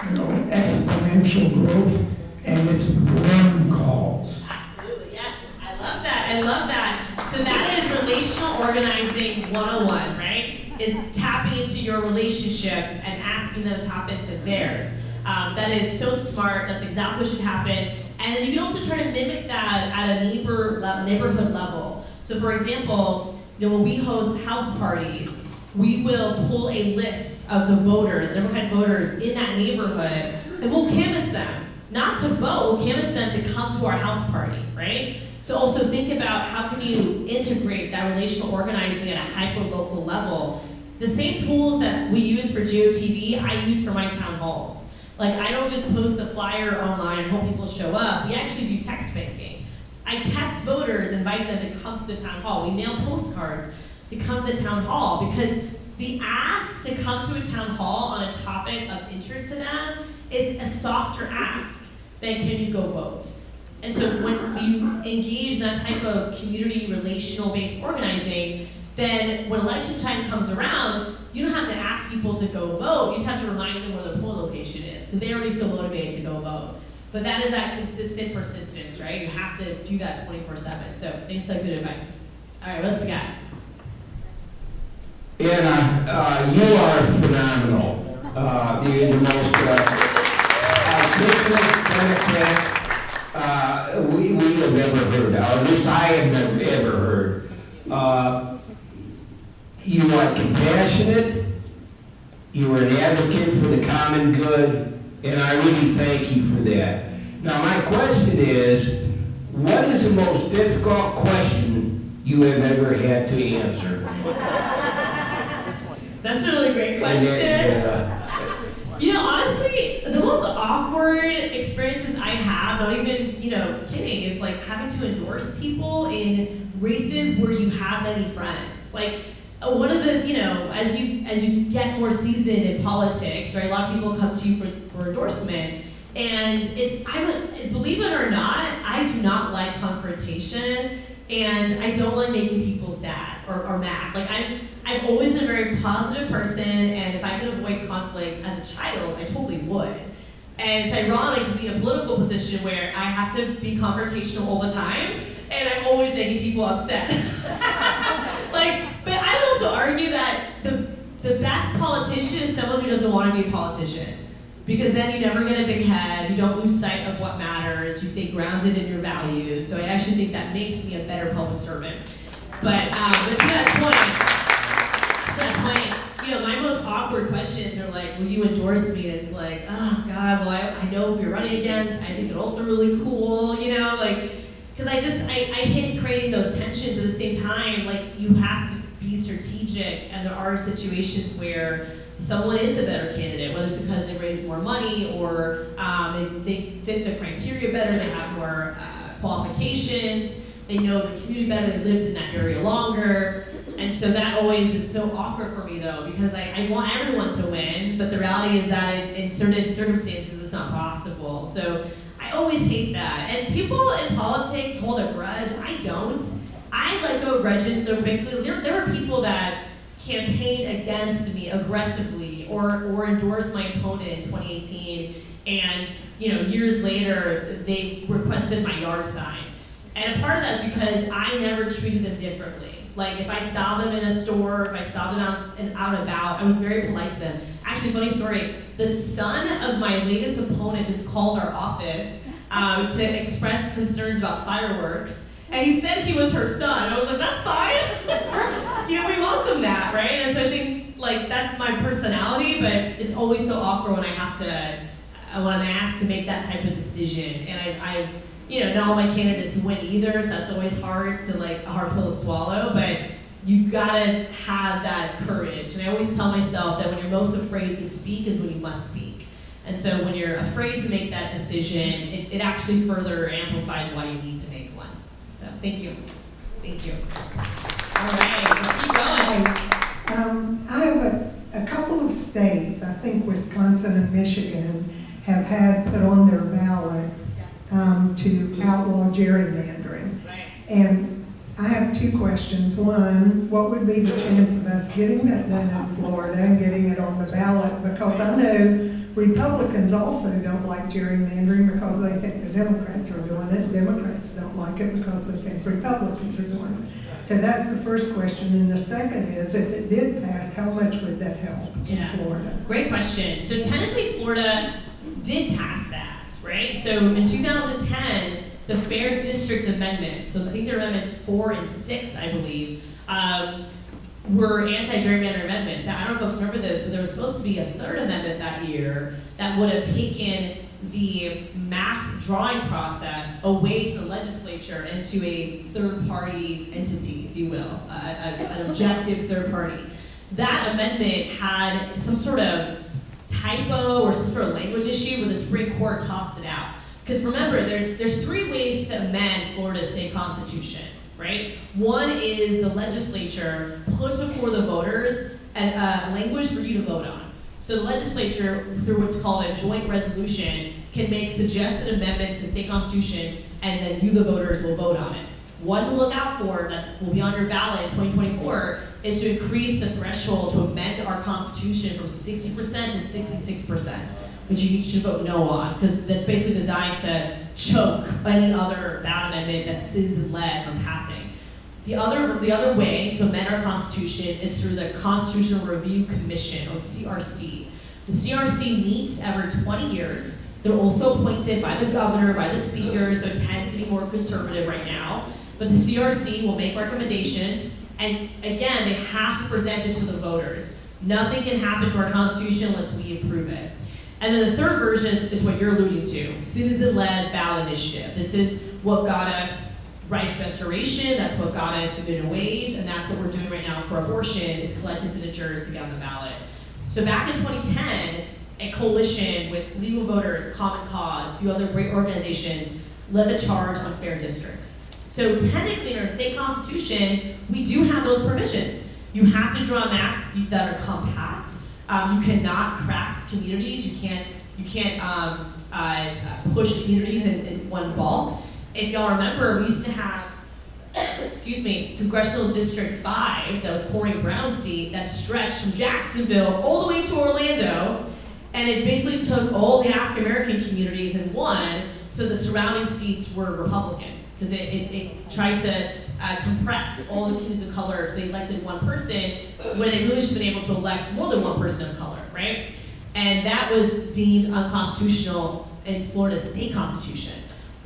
you know, exponential growth, and it's born calls. Absolutely, yes. I love that. I love that. So that is relational organizing 101, right? Is tapping into your relationships and asking them to tap into theirs. That is so smart. That's exactly what should happen. And then you can also try to mimic that at a neighborhood level. So for example, you know, when we host house parties, we will pull a list of the voters, Democratic voters in that neighborhood, and we'll canvass them. Not to vote, we'll canvass them to come to our house party, right? So also think about how can you integrate that relational organizing at a hyper-local level. The same tools that we use for GOTV, I use for my town halls. Like, I don't just post the flyer online and hope people show up. We actually do text banking. I text text voters, invite them to come to the town hall. We mail postcards to come to the town hall because the ask to come to a town hall on a topic of interest to them is a softer ask than can you go vote. And so when you engage in that type of community relational based organizing, then when election time comes around, you don't have to ask people to go vote, you just have to remind them where the poll location is, because they already feel motivated to go vote. But that is that consistent persistence, right? You have to do that 24/7. So thanks for good advice. All right, what else we got? Anna, you are phenomenal. You're the most articulate Democrat we have ever heard, or at least I have never ever heard. You are compassionate, you are an advocate for the common good, and I really thank you for that. Now my question is, what is the most difficult question you have ever had to answer? That's a really great question. You know, honestly, the most awkward experiences I have, not even, kidding, is like having to endorse people in races where you have many friends. Like, one of the, as you get more seasoned in politics, right, a lot of people come to you for endorsement. And believe it or not, I do not like confrontation, and I don't like making people sad or mad. Like, I've always been a very positive person, and if I could avoid conflict as a child, I totally would. And it's ironic to be in a political position where I have to be confrontational all the time, and I'm always making people upset. But I would also argue that the best politician is someone who doesn't want to be a politician. Because then you never get a big head, you don't lose sight of what matters, you stay grounded in your values. So I actually think that makes me a better public servant. But to that point, my most awkward questions are like, will you endorse me? And it's like, oh God, well I know who you're running against, I think they're also really cool, because I hate creating those tensions at the same time. Like, you have to be strategic, and there are situations where someone is the better candidate, whether it's because they raise more money or they fit the criteria better, they have more qualifications, they know the community better, they lived in that area longer. And so that always is so awkward for me though, because I want everyone to win, but the reality is that in certain circumstances it's not possible. So I always hate that. And people in politics hold a grudge. I don't. I let go of grudges so quickly. There are people that campaigned against me aggressively or endorsed my opponent in 2018, and years later they requested my yard sign. And a part of that is because I never treated them differently. Like, if I saw them in a store, if I saw them out and about, I was very polite to them. Actually, funny story, the son of my latest opponent just called our office to express concerns about fireworks. And he said he was her son. I was like, that's fine. We welcome that, right? And so I think, that's my personality, but it's always so awkward when when I'm asked to make that type of decision. And I've not all my candidates win either, so that's always hard a hard pill to swallow, but you gotta have that courage. And I always tell myself that when you're most afraid to speak is when you must speak. And so when you're afraid to make that decision, it actually further amplifies why you need to make one. So thank you. Thank you. All right, let's keep going. I have a couple of states, I think Wisconsin and Michigan, have had put on their ballot to outlaw gerrymandering. Right. And I have two questions. One, what would be the chance of us getting that done in Florida and getting it on the ballot? Because I know Republicans also don't like gerrymandering because they think the Democrats are doing it. Democrats don't like it because they think Republicans are doing it. So that's the first question. And the second is, if it did pass, how much would that help in Florida? Great question. So technically Florida did pass that. Right? So in 2010, the Fair District Amendments, so I think they're amendments 4 and 6, I believe, were anti-gerrymander amendments. Now, I don't know if folks remember those, but there was supposed to be a third amendment that year that would have taken the map drawing process away from the legislature into a third-party entity, if you will, an objective third party. That amendment had some sort of typo or some sort of language issue where the Supreme Court tossed it out. Because remember, there's three ways to amend Florida's state constitution, right? One is the legislature puts before the voters language for you to vote on. So the legislature, through what's called a joint resolution, can make suggested amendments to the state constitution, and then you, the voters, will vote on it. One to look out for, that will be on your ballot in 2024, is to increase the threshold to amend our constitution from 60% to 66%, which you should vote no on, because that's basically designed to choke any other ballot amendment that's citizen-led from passing. The other way to amend our constitution is through the Constitutional Review Commission, or CRC. The CRC meets every 20 years. They're also appointed by the governor, by the speaker, so it tends to be more conservative right now. But the CRC will make recommendations, and again, they have to present it to the voters. Nothing can happen to our constitution unless we approve it. And then the third version is what you're alluding to, citizen-led ballot initiative. This is what got us rights restoration, that's what got us a minimum wage, and that's what we're doing right now for abortion, is collecting signatures to get on the ballot. So back in 2010, a coalition with Legal Voters, Common Cause, a few other great organizations led the charge on fair districts. So technically in our state constitution, we do have those provisions. You have to draw maps that are compact. You cannot crack communities. You can't push communities in one bulk. If y'all remember, we used to have, Congressional District 5, that was Corey Brown's seat, that stretched from Jacksonville all the way to Orlando, and it basically took all the African American communities in one, so the surrounding seats were Republican, because it tried to compress all the communities of color, so they elected one person, when they really should have been able to elect more than one person of color, right? And that was deemed unconstitutional in Florida's state constitution.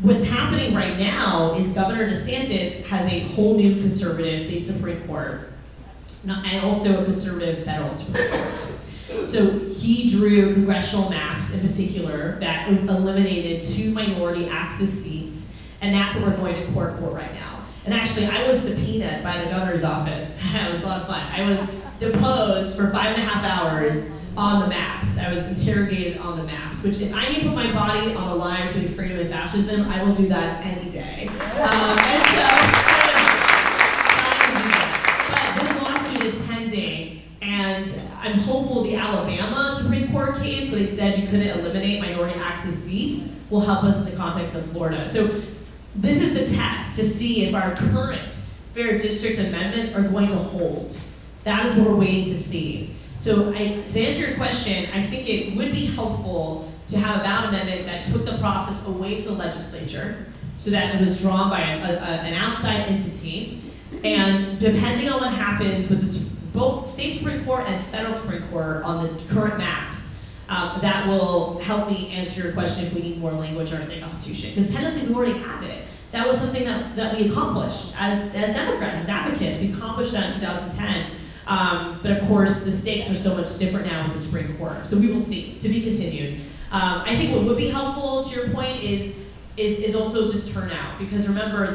What's happening right now is Governor DeSantis has a whole new conservative state Supreme Court, and also a conservative federal Supreme Court. So he drew congressional maps in particular that eliminated 2 minority access seats, and that's what we're going to court for right now. And actually, I was subpoenaed by the governor's office. It was a lot of fun. I was deposed for 5.5 hours on the maps. I was interrogated on the maps, which if I need to put my body on the line between freedom and fascism, I will do that any day. But this lawsuit is pending, and I'm hopeful the Alabama Supreme Court case, where they said you couldn't eliminate minority access seats, will help us in the context of Florida. So this is the test to see if our current fair district amendments are going to hold. That is what we're waiting to see. So to answer your question, I think it would be helpful to have a ballot amendment that took the process away from the legislature, so that it was drawn by an outside entity. And depending on what happens with both state Supreme Court and federal Supreme Court on the current maps, that will help me answer your question if we need more language in our state constitution. Because technically we already have it. That was something that we accomplished as Democrats, as advocates. We accomplished that in 2010. But of course, the stakes are so much different now with the Supreme Court. So we will see, to be continued. I think what would be helpful, to your point, is also just turnout. Because remember,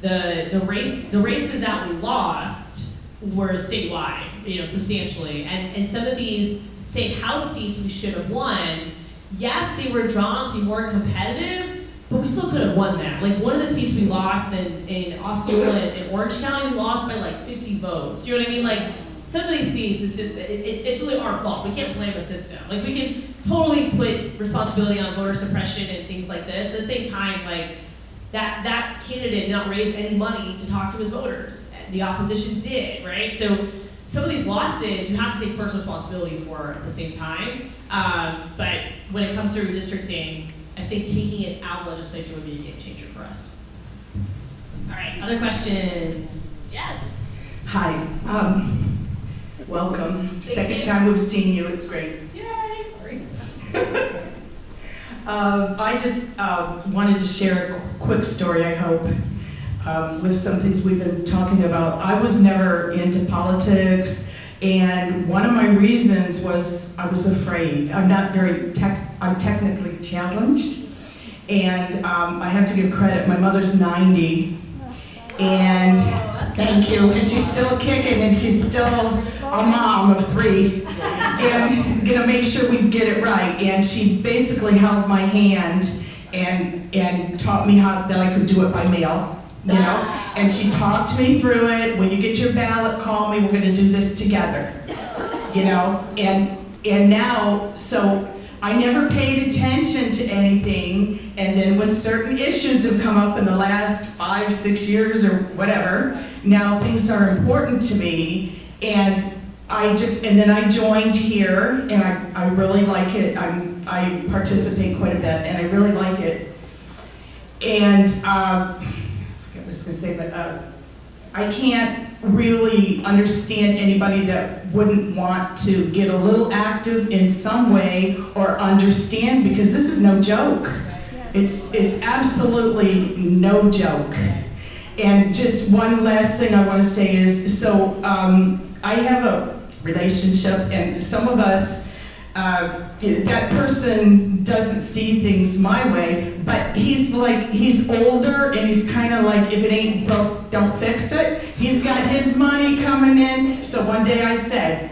the races that we lost were statewide, substantially. And some of these state house seats we should have won, yes, they were drawn to be more competitive, but we still could have won that. Like one of the seats we lost in Osceola and Orange County, we lost by like 50 votes. You know what I mean? Like some of these seats, it's really our fault. We can't blame the system. Like we can totally put responsibility on voter suppression and things like this, but at the same time, like that candidate did not raise any money to talk to his voters. The opposition did, right? So some of these losses you have to take personal responsibility for at the same time. But when it comes to redistricting, I think taking it out of the legislature would be a game changer for us. All right, other questions? Yes. Hi, welcome. Second time we've seen you, it's great. Yay, sorry. I just wanted to share a quick story, I hope, with some things we've been talking about. I was never into politics, and one of my reasons was I was afraid. I'm not very I'm technically challenged, and I have to give credit. My mother's 90, and thank you, and she's still kicking, and she's still a mom of 3, and gonna make sure we get it right. And she basically held my hand and taught me how that I could do it by mail, you know? And she talked me through it. When you get your ballot, call me, we're gonna do this together, you know? And now, so I never paid attention to anything, and then when certain issues have come up in the last 5, 6 years or whatever, now things are important to me, and then I joined here, and I really like it. I participate quite a bit, and I really like it. And, I forget what I was gonna say, but, I can't really understand anybody that wouldn't want to get a little active in some way or understand, because this is no joke. It's absolutely no joke. And just one last thing I want to say is, so I have a relationship, and some of us, that person doesn't see things my way, but he's older, and he's kind of like, if it ain't broke, don't fix it. He's got his money coming in. So one day I said,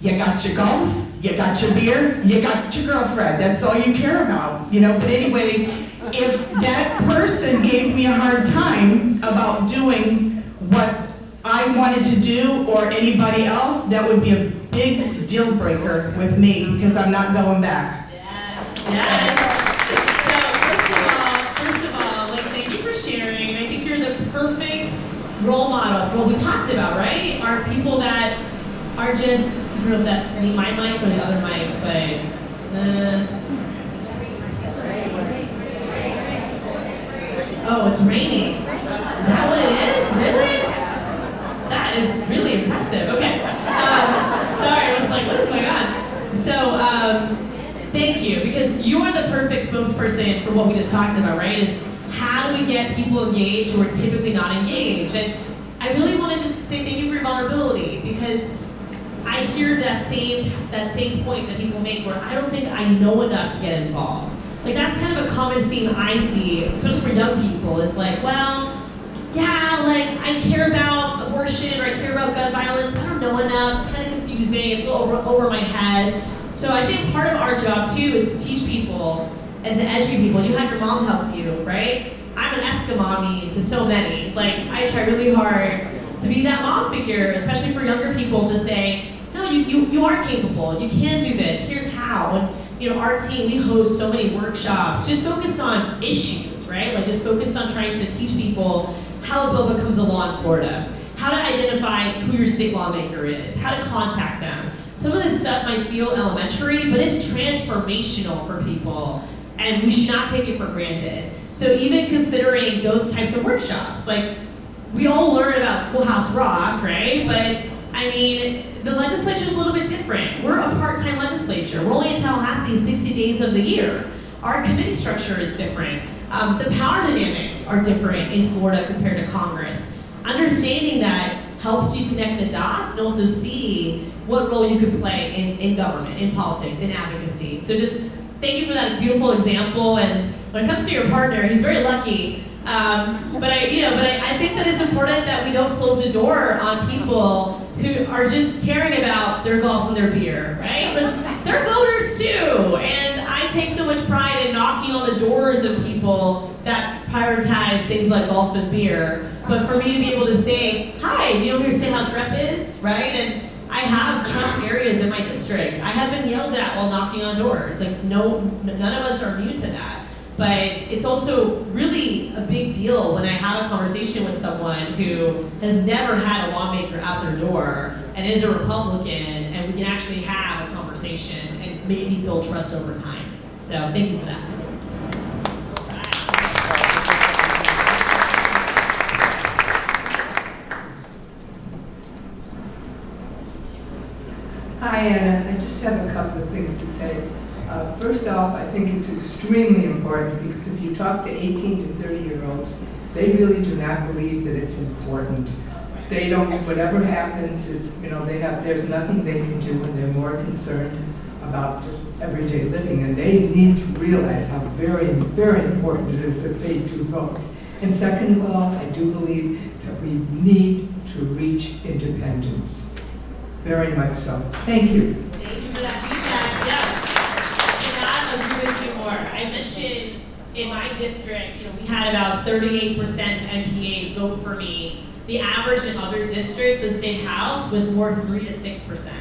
you got your golf, you got your beer, you got your girlfriend. That's all you care about, you know? But anyway, if that person gave me a hard time about doing what I wanted to do, or anybody else, that would be a big deal breaker with me, because I'm not going back. Yes. So first of all, like, thank you for sharing. And I think you're the perfect role model. What we talked about, right? Are people that are just, I don't know if that's my mic or the other mic, but oh, it's raining. Is that what it is? Really? That is really impressive. Okay. Sorry, I was like, what is going on? So, thank you, because you are the perfect spokesperson for what we just talked about, right? Is how do we get people engaged who are typically not engaged? And I really want to just say thank you for your vulnerability, because I hear that same point that people make where I don't think I know enough to get involved. Like, that's kind of a common theme I see, especially for young people. It's like, well, yeah, like, I care about abortion, or I care about gun violence, but I don't know enough. It's kind of confusing. It's a little over my head. So I think part of our job, too, is to teach people and to educate people. You have your mom help you, right? I'm an Eskamani to so many. Like, I try really hard to be that mom figure, especially for younger people, to say, no, you are capable. You can do this. Here's how. And, you know, our team, we host so many workshops just focused on issues, right? Like, just focused on trying to teach people how a bill becomes a law in Florida, how to identify who your state lawmaker is, how to contact them. Some of this stuff might feel elementary, but it's transformational for people, and we should not take it for granted. So even considering those types of workshops, like, we all learn about Schoolhouse Rock, right? But I mean, the legislature is a little bit different. We're a part-time legislature. We're only in Tallahassee 60 days of the year. Our committee structure is different. The power dynamics are different in Florida compared to Congress. Understanding that helps you connect the dots and also see what role you could play in government, in politics, in advocacy. So just thank you for that beautiful example. And when it comes to your partner, he's very lucky. But I think that it's important that we don't close the door on people who are just caring about their golf and their beer, right? Because they're voters too. And I take so much pride in knocking on the doors of people that prioritize things like golf and beer. But for me to be able to say, hi, do you know who your state house rep is, right? And I have Trump areas in my district. I have been yelled at while knocking on doors. Like, no, none of us are immune to that. But it's also really a big deal when I have a conversation with someone who has never had a lawmaker out their door and is a Republican, and we can actually have a conversation and maybe build trust over time. So thank you for that. Hi, Anna. I just have a couple of things to say. First off, I think it's extremely important, because if you talk to 18 to 30-year-olds, they really do not believe that it's important. They don't, whatever happens, it's, there's nothing they can do, and they're more concerned about just everyday living. And they need to realize how very, very important it is that they do vote. And second of all, I do believe that we need to reach independence. Very much so. Thank you. Thank you for that feedback. Yeah. I cannot agree with you more. I mentioned in my district, we had about 38% of MPAs vote for me. The average in other districts for the state house was more 3 to 6%.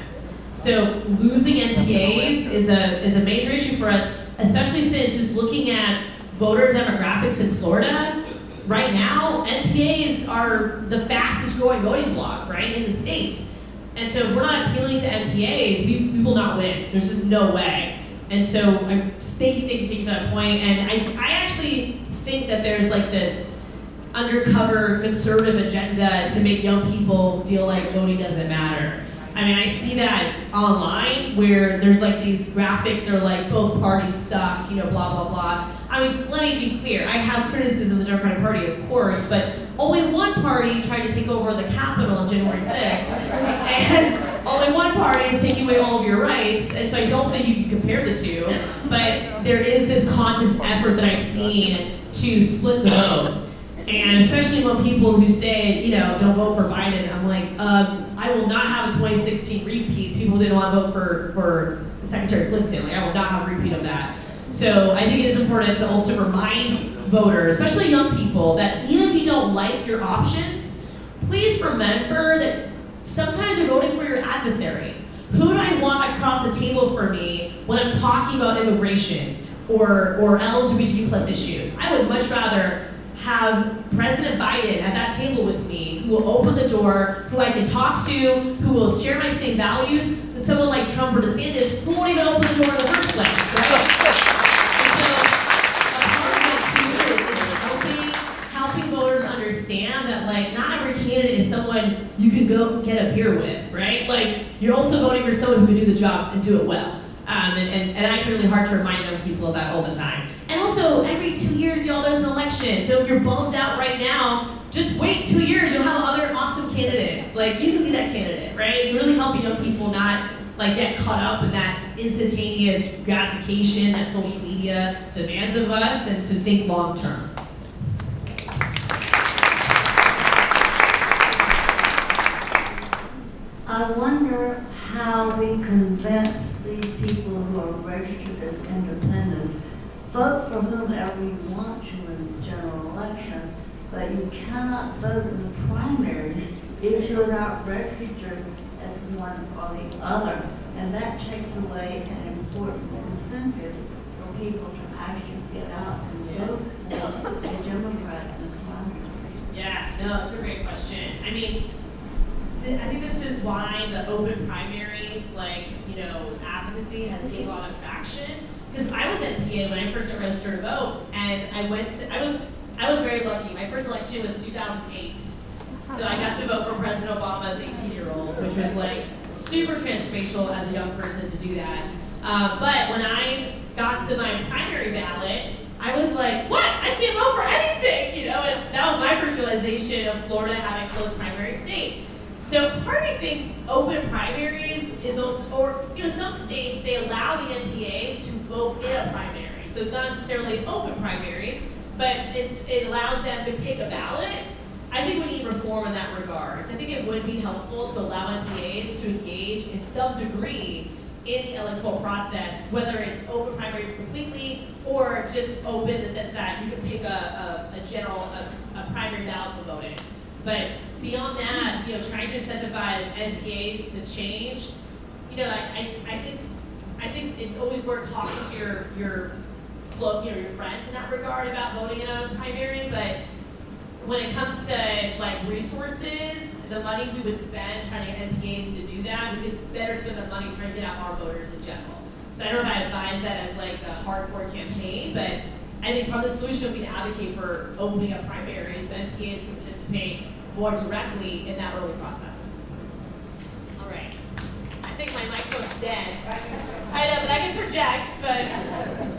So losing NPAs is a major issue for us, especially since just looking at voter demographics in Florida, right now, NPAs are the fastest growing voting bloc, right, in the state. And so if we're not appealing to NPAs, we will not win. There's just no way. And so I'm thinking that point, and I actually think that there's like this undercover conservative agenda to make young people feel like voting doesn't matter. I mean, I see that online where there's like these graphics that are like both parties suck, blah, blah, blah. I mean, let me be clear. I have criticism of the Democratic Party, of course, but only one party tried to take over the Capitol on January 6th, and only one party is taking away all of your rights, and so I don't think you can compare the two, but there is this conscious effort that I've seen to split the vote. And especially when people who say, don't vote for Biden, I'm like, I will not have a 2016 repeat. People didn't want to vote for Secretary Clinton. Like, I will not have a repeat of that. So I think it is important to also remind voters, especially young people, that even if you don't like your options, please remember that sometimes you're voting for your adversary. Who do I want across the table for me when I'm talking about immigration or LGBT plus issues? I would much rather have President Biden at that table with me, who will open the door, who I can talk to, who will share my same values, than someone like Trump or DeSantis, who won't even open the door in the first place, right? Helping voters understand that, like, not every candidate is someone you can go get a beer with, right? Like, you're also voting for someone who can do the job and do it well. And I try really hard to remind young people of that all the time. And also, every 2 years, y'all, there's an election. So if you're bummed out right now, just wait 2 years, you'll have other awesome candidates. Like, you can be that candidate, right? It's really helping young people not, like, get caught up in that instantaneous gratification that social media demands of us, and to think long term. I wonder how we convince these people who are registered as independents, vote for whomever you want to in the general election, but you cannot vote in the primaries if you're not registered as one or the other. And that takes away an important incentive for people to actually get out and vote for a Democrat in the primary. Yeah, no, that's a great question. I mean, I think this is why the open primaries, advocacy has gained a lot of traction. Because I was at PA when I first got registered to vote, and I was very lucky. My first election was 2008. So I got to vote for President Obama as an 18-year-old, which was like super transformational as a young person to do that. But when I got to my primary ballot, I was like, what? I can't vote for anything, and that was my first realization of Florida having a close primary state. So part of me thinks open primaries is also, or some states, they allow the NPAs to vote in a primary. So it's not necessarily open primaries, but it allows them to pick a ballot. I think we need reform in that regard. I think it would be helpful to allow NPAs to engage in some degree in the electoral process, whether it's open primaries completely or just open in the sense that you can pick a primary ballot to vote in. But beyond that, trying to incentivize NPAs to change, I think it's always worth talking to your friends in that regard about voting in a primary. But when it comes to resources, the money we would spend trying to get NPAs to do that, we just better spend the money trying to get out our voters in general. So I don't know if I advise that as a hardcore campaign, but I think part of the solution would be to advocate for opening up primaries so NPAs can participate more directly in that early process. All right. I think my microphone's dead. I know, but I can project, but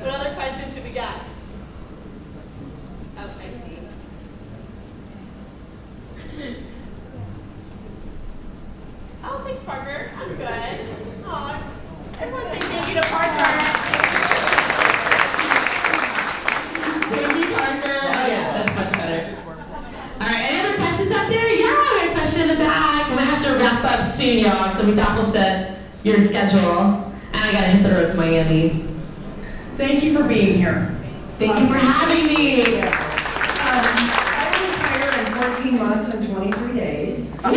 what other questions do we got? Oh, I see. Oh, thanks, Parker. I'm good. Aw, everyone say thank you to Parker. Thank you, Parker. Oh, yeah, that's much better. All right, any other questions out there? Yeah, we have a question in the back. I'm gonna have to wrap up soon, y'all, so we tackled to your schedule. And I gotta hit the road to Miami. Thank you for being here. Thank you for having me. I retire in 14 months and 23 days. And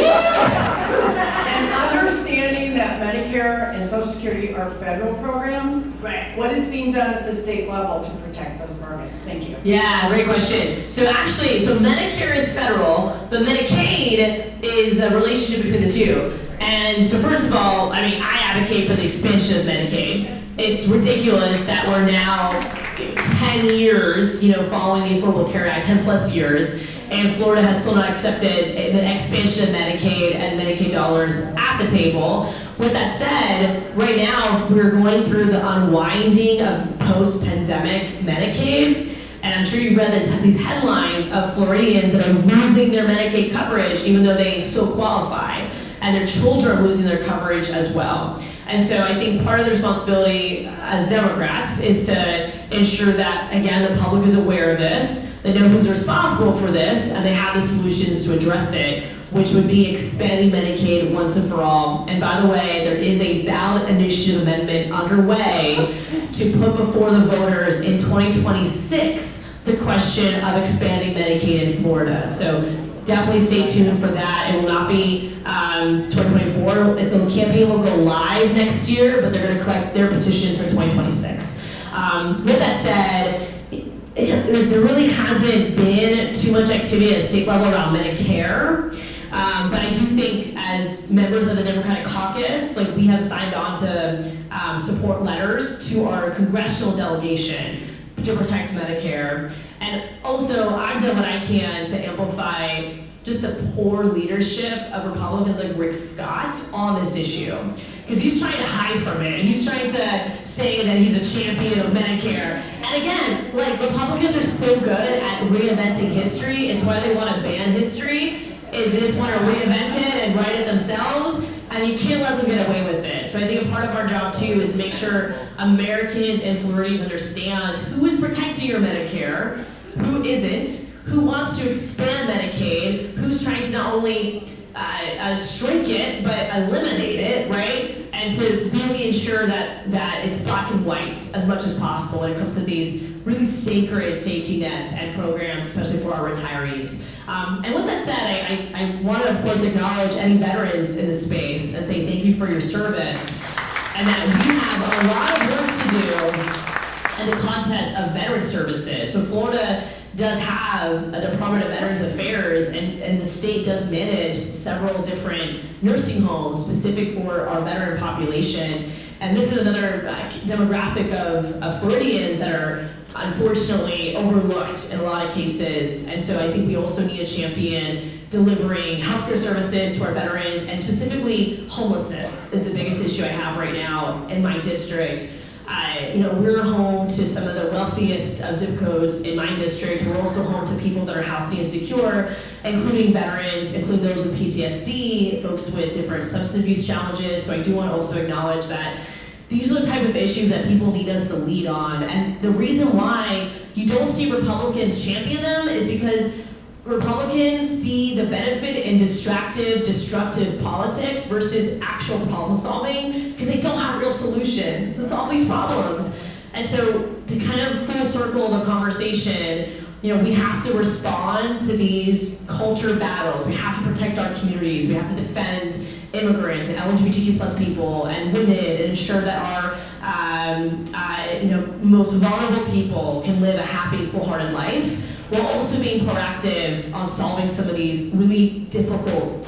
understanding that Medicare and Social Security are federal programs, Right. what is being done at the state level to protect those programs? Thank you. Yeah, great question. So actually, Medicare is federal, but Medicaid is a relationship between the two. And so first of all, I mean, I advocate for the expansion of Medicaid. It's ridiculous that we're now 10 years, following the Affordable Care Act, 10 plus years, and Florida has still not accepted the expansion of Medicaid and Medicaid dollars at the table. With that said, right now, we're going through the unwinding of post-pandemic Medicaid. And I'm sure you've read these headlines of Floridians that are losing their Medicaid coverage even though they still qualify. And their children are losing their coverage as well. And so I think part of the responsibility as Democrats is to ensure that, again, the public is aware of this, they know who's responsible for this, and they have the solutions to address it, which would be expanding Medicaid once and for all. And by the way, there is a ballot initiative amendment underway to put before the voters in 2026 the question of expanding Medicaid in Florida. So definitely stay tuned for that. It will not be 2024. The campaign will go live next year, but they're going to collect their petitions for 2026. With that said, there really hasn't been too much activity at the state level around Medicare. But I do think as members of the Democratic caucus, we have signed on to support letters to our congressional delegation to protect Medicare. And also, I've done what I can to amplify just the poor leadership of Republicans like Rick Scott on this issue. Because he's trying to hide from it. He's trying to say that he's a champion of Medicare. And again, Republicans are so good at reinventing history. It's why they want to ban history, is they just want to reinvent it and write it themselves. And you can't let them get away with it. So I think a part of our job too is to make sure Americans and Floridians understand who is protecting your Medicare, who isn't, who wants to expand Medicaid, who's trying to not only shrink it, but eliminate it, right? And to really ensure that it's black and white as much as possible when it comes to these really sacred safety nets and programs, especially for our retirees. And with that said, I want to, of course, acknowledge any veterans in this space and say thank you for your service, and that we have a lot of work to do in the context of veteran services. So Florida does have a Department of Veterans Affairs, and the state does manage several different nursing homes specific for our veteran population. And this is another demographic of Floridians that are unfortunately overlooked in a lot of cases. And so I think we also need a champion delivering healthcare services to our veterans, and specifically homelessness is the biggest issue I have right now in my district. We're home to some of the wealthiest of zip codes in my district. We're also home to people that are housing insecure, including veterans, including those with PTSD, folks with different substance abuse challenges. So I do want to also acknowledge that these are the type of issues that people need us to lead on. And the reason why you don't see Republicans champion them is because Republicans see the benefit in destructive politics versus actual problem solving, because they don't have real solutions to solve these problems. And so to kind of full circle the conversation, we have to respond to these culture battles. We have to protect our communities. We have to defend immigrants and LGBTQ plus people and women, and ensure that our most vulnerable people can live a happy, full-hearted life, while also being proactive on solving some of these really difficult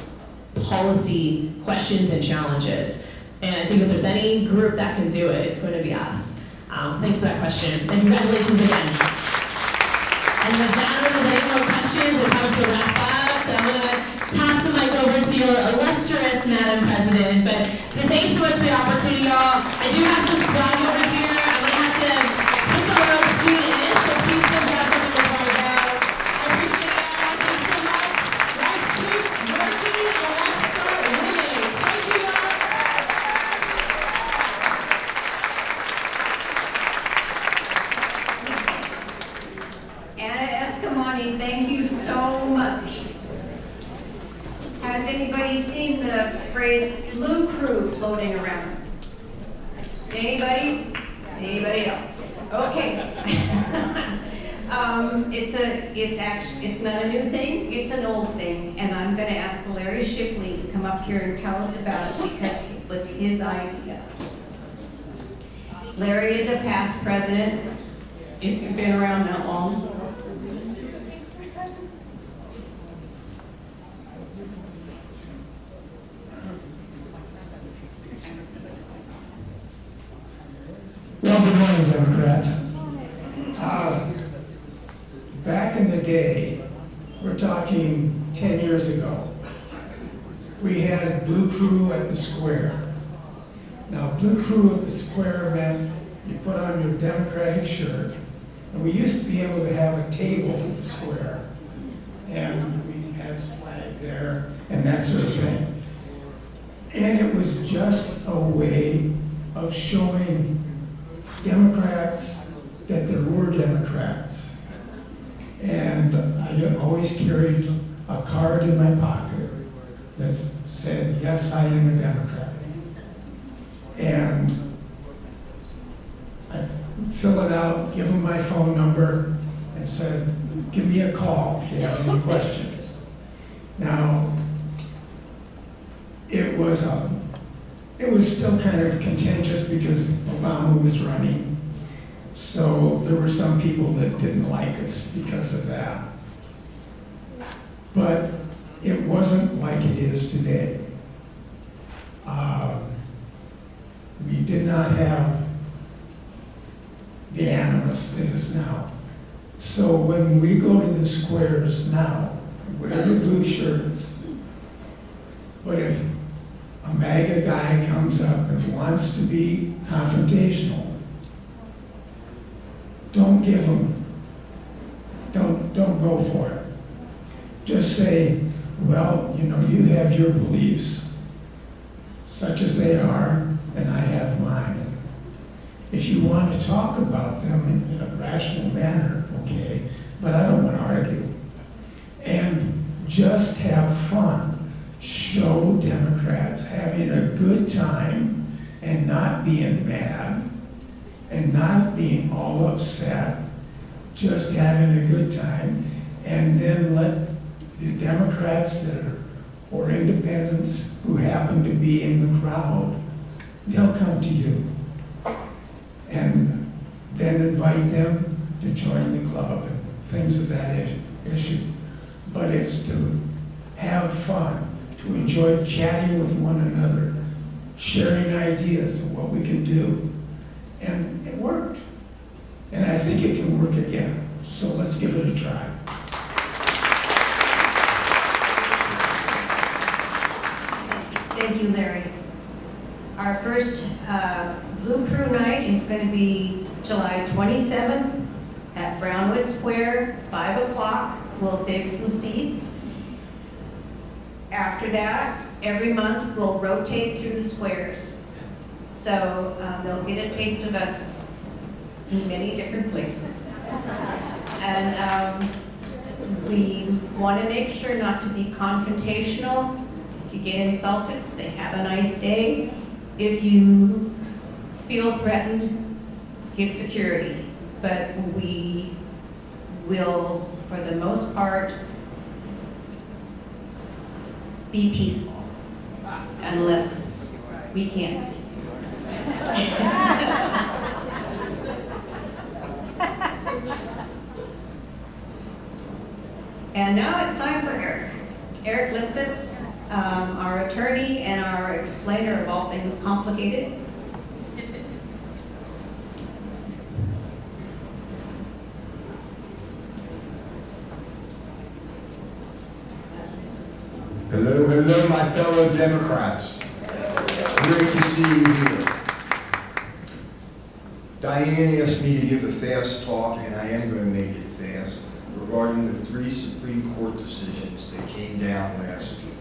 policy questions and challenges. And I think if there's any group that can do it, it's going to be us. So thanks for that question, and congratulations again. And with that, if there's any more questions, we're about to wrap up. So I'm going to toss the mic over to your illustrious Madam President. But thanks so much for the opportunity, y'all. I do have some swag over here. I'm going to have to put the road soon-ish, so please come grab something before I go. I appreciate it. Thanks so much. Let's keep working and let's start winning. Thank you, y'all. Anna Eskamani, thank you so much. Has anybody seen the phrase "Blue Crew" floating around? Anybody? Anybody else? Okay. It's not a new thing, it's an old thing, and I'm gonna ask Larry Shipley to come up here and tell us about it because it was his idea. Larry is a past president, if you've been around that long. Well, good morning, Democrats. Back in the day, we're talking 10 years ago, we had Blue Crew at the square. Now, Blue Crew at the square meant you put on your Democratic shirt, and we used to be able to have a table at the square, and we had a flag there, and that sort of thing. And it was just a way of showing Democrats that there were Democrats. And I always carried a card in my pocket that said, yes, I am a Democrat. And I fill it out, give them my phone number, and said, give me a call if you have any questions. Now, it was still kind of contentious because Obama was running. So there were some people that didn't like us because of that. But it wasn't like it is today. We did not have the animus that is now. So when we go to the squares now, wear the blue shirts, but if a MAGA guy comes up and wants to be confrontational, don't give them, don't go for it. Just say, well, you know, you have your beliefs, such as they are, and I have mine. If you want to talk about them in a rational manner, okay, but I don't want to argue. And just have fun. Show Democrats having a good time and not being mad and not being all upset, just having a good time, and then let the Democrats that are, or independents who happen to be in the crowd, they'll come to you. And then invite them to join the club and things of that issue. But it's to have fun, to enjoy chatting with one another, sharing ideas of what we can do. And it worked. And I think it can work again. So let's give it a try. Thank you, Larry. Our first Blue Crew night is going to be July 27th at Brownwood Square, 5 o'clock. We'll save some seats. After that, every month we'll rotate through the squares. So they'll get a taste of us in many different places. And we want to make sure not to be confrontational. If you get insulted, say, have a nice day. If you feel threatened, get security. But we will, for the most part, be peaceful, unless we can. And now it's time for Eric. Eric Lipsitz, our attorney and our explainer of all things complicated. Hello, hello, my fellow Democrats. Great to see you here. Diane asked me to give a fast talk, and I am going to make it fast, regarding the 3 Supreme Court decisions that came down last week.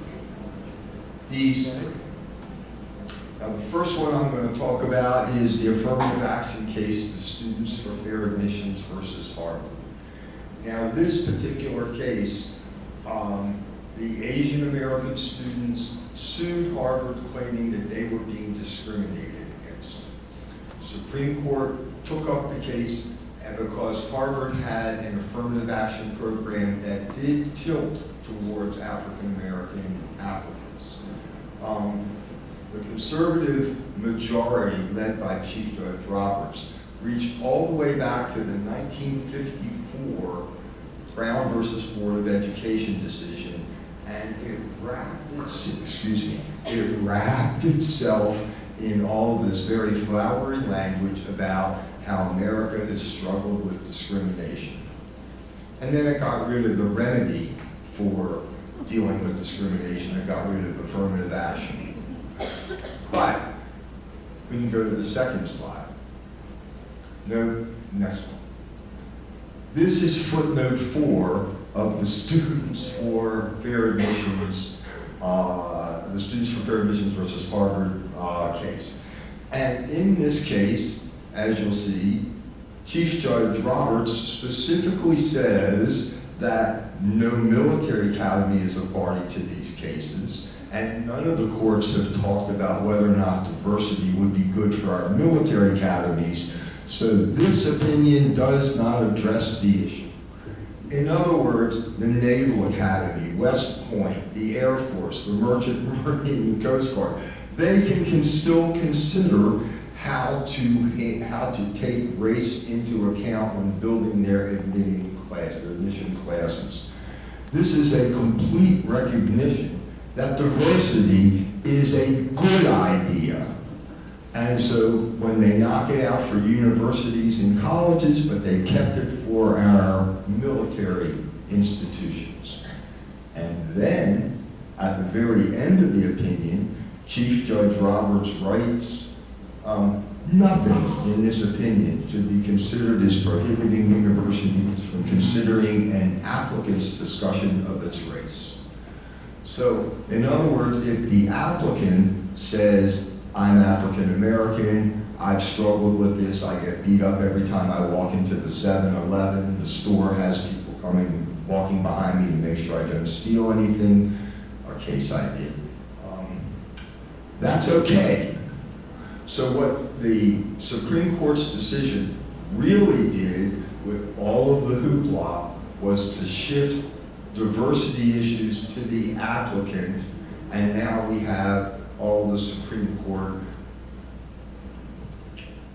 These 3. Now, the first one I'm going to talk about is the affirmative action case, the Students for Fair Admissions versus Harvard. Now, this particular case, the Asian American students sued Harvard claiming that they were being discriminated against. The Supreme Court took up the case and because Harvard had an affirmative action program that did tilt towards African American applicants. The conservative majority, led by Chief Judge Roberts, reached all the way back to the 1954 Brown versus Board of Education decision, and it wrapped itself in all this very flowery language about how America has struggled with discrimination. And then it got rid of the remedy for dealing with discrimination. It got rid of affirmative action. But we can go to the second slide. No, next one. This is footnote 4 of the Students for Fair Admissions, the Students for Fair Admissions versus Harvard case. And in this case, as you'll see, Chief Judge Roberts specifically says that no military academy is a party to these cases, and none of the courts have talked about whether or not diversity would be good for our military academies, so this opinion does not address the issue. In other words, the Naval Academy, West Point, the Air Force, the Merchant Marine, the Coast Guard, they can still consider how to take race into account when building their admission classes. This is a complete recognition that diversity is a good idea. And so when they knock it out for universities and colleges, but they kept it for our military institutions. And then, at the very end of the opinion, Chief Judge Roberts writes, nothing in this opinion should be considered as prohibiting universities from considering an applicant's discussion of its race. So, in other words, if the applicant says, I'm African American, I've struggled with this, I get beat up every time I walk into the 7-Eleven, the store has people walking behind me to make sure I don't steal anything, or case I did. That's okay. So what the Supreme Court's decision really did with all of the hoopla was to shift diversity issues to the applicant, and now we have all the Supreme Court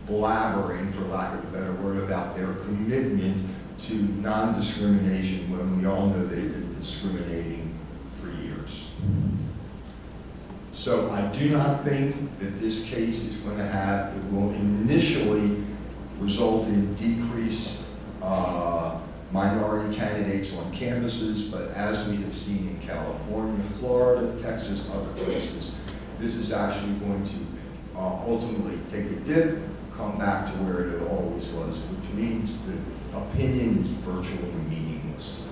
blabbering, for lack of a better word, about their commitment to non-discrimination when we all know they've been discriminating for years. So I do not think that this case is going to have, it will initially result in decreased minority candidates on campuses, but as we have seen in California, Florida, Texas, other places, this is actually going to ultimately take a dip, come back to where it always was, which means that opinion is virtually meaningless,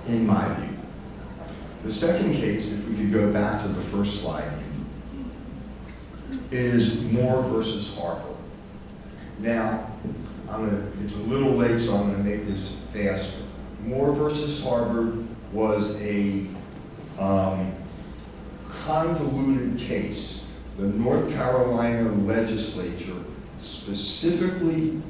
in my view. The second case, if we could go back to the first slide, is Moore versus Harper. Now, it's a little late, so I'm going to make this faster. Moore versus Harvard was a convoluted case. The North Carolina Legislature specifically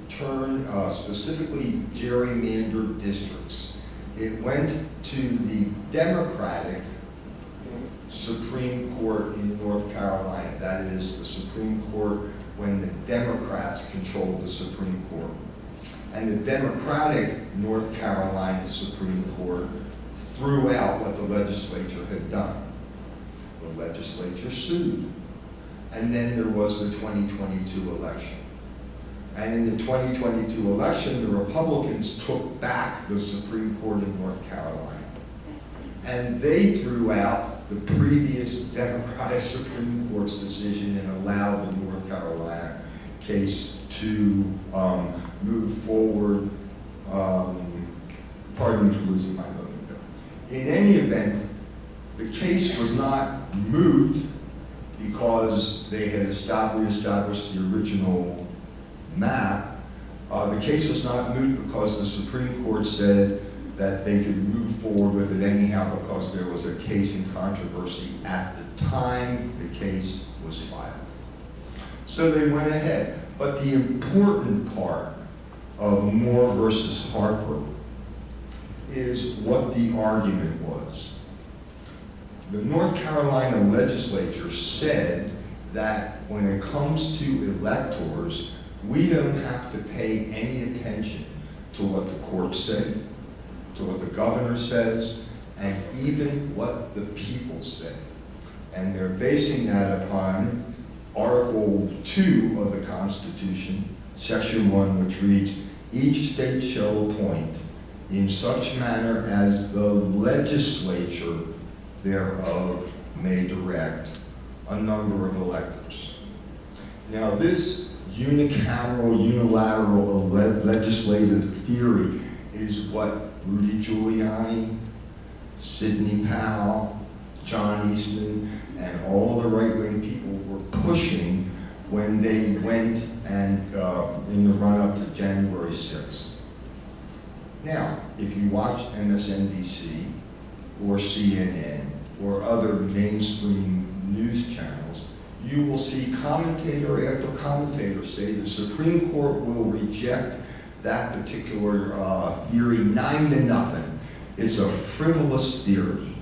gerrymandered districts. It went to the Democratic Supreme Court in North Carolina. That is the Supreme Court when the Democrats controlled the Supreme Court. And the Democratic North Carolina Supreme Court threw out what the legislature had done. The legislature sued. And then there was the 2022 election. And in the 2022 election, the Republicans took back the Supreme Court in North Carolina. And they threw out the previous Democratic Supreme Court's decision and allowed the North Carolina case to move forward. Pardon me for losing my moment. In any event, the case was not moved because they had established the original map. The case was not moved because the Supreme Court said that they could move forward with it anyhow because there was a case in controversy at the time the case was filed. So they went ahead. But the important part of Moore versus Harper is what the argument was. The North Carolina legislature said that when it comes to electors, we don't have to pay any attention to what the courts say, to what the governor says, and even what the people say. And they're basing that upon Article 2 of the Constitution, Section 1, which reads, "Each state shall appoint in such manner as the legislature thereof may direct a number of electors." Now, this unicameral, unilateral legislative theory is what Rudy Giuliani, Sidney Powell, John Eastman, and all the right-wing people were pushing when they went and in the run-up to January 6th. Now, if you watch MSNBC or CNN or other mainstream news channels, you will see commentator after commentator say the Supreme Court will reject that particular theory 9-0. It's a frivolous theory.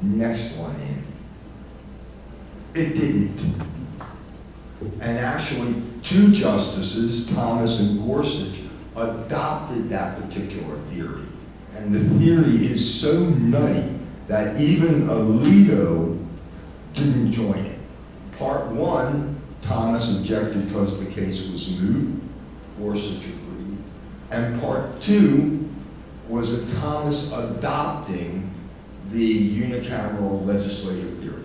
Next one in. It didn't. And actually, 2 justices, Thomas and Gorsuch, adopted that particular theory. And the theory is so nutty that even Alito didn't join it. Part 1, Thomas objected because the case was moot. Gorsuch agreed. And part 2 was that Thomas adopting the unicameral legislative theory.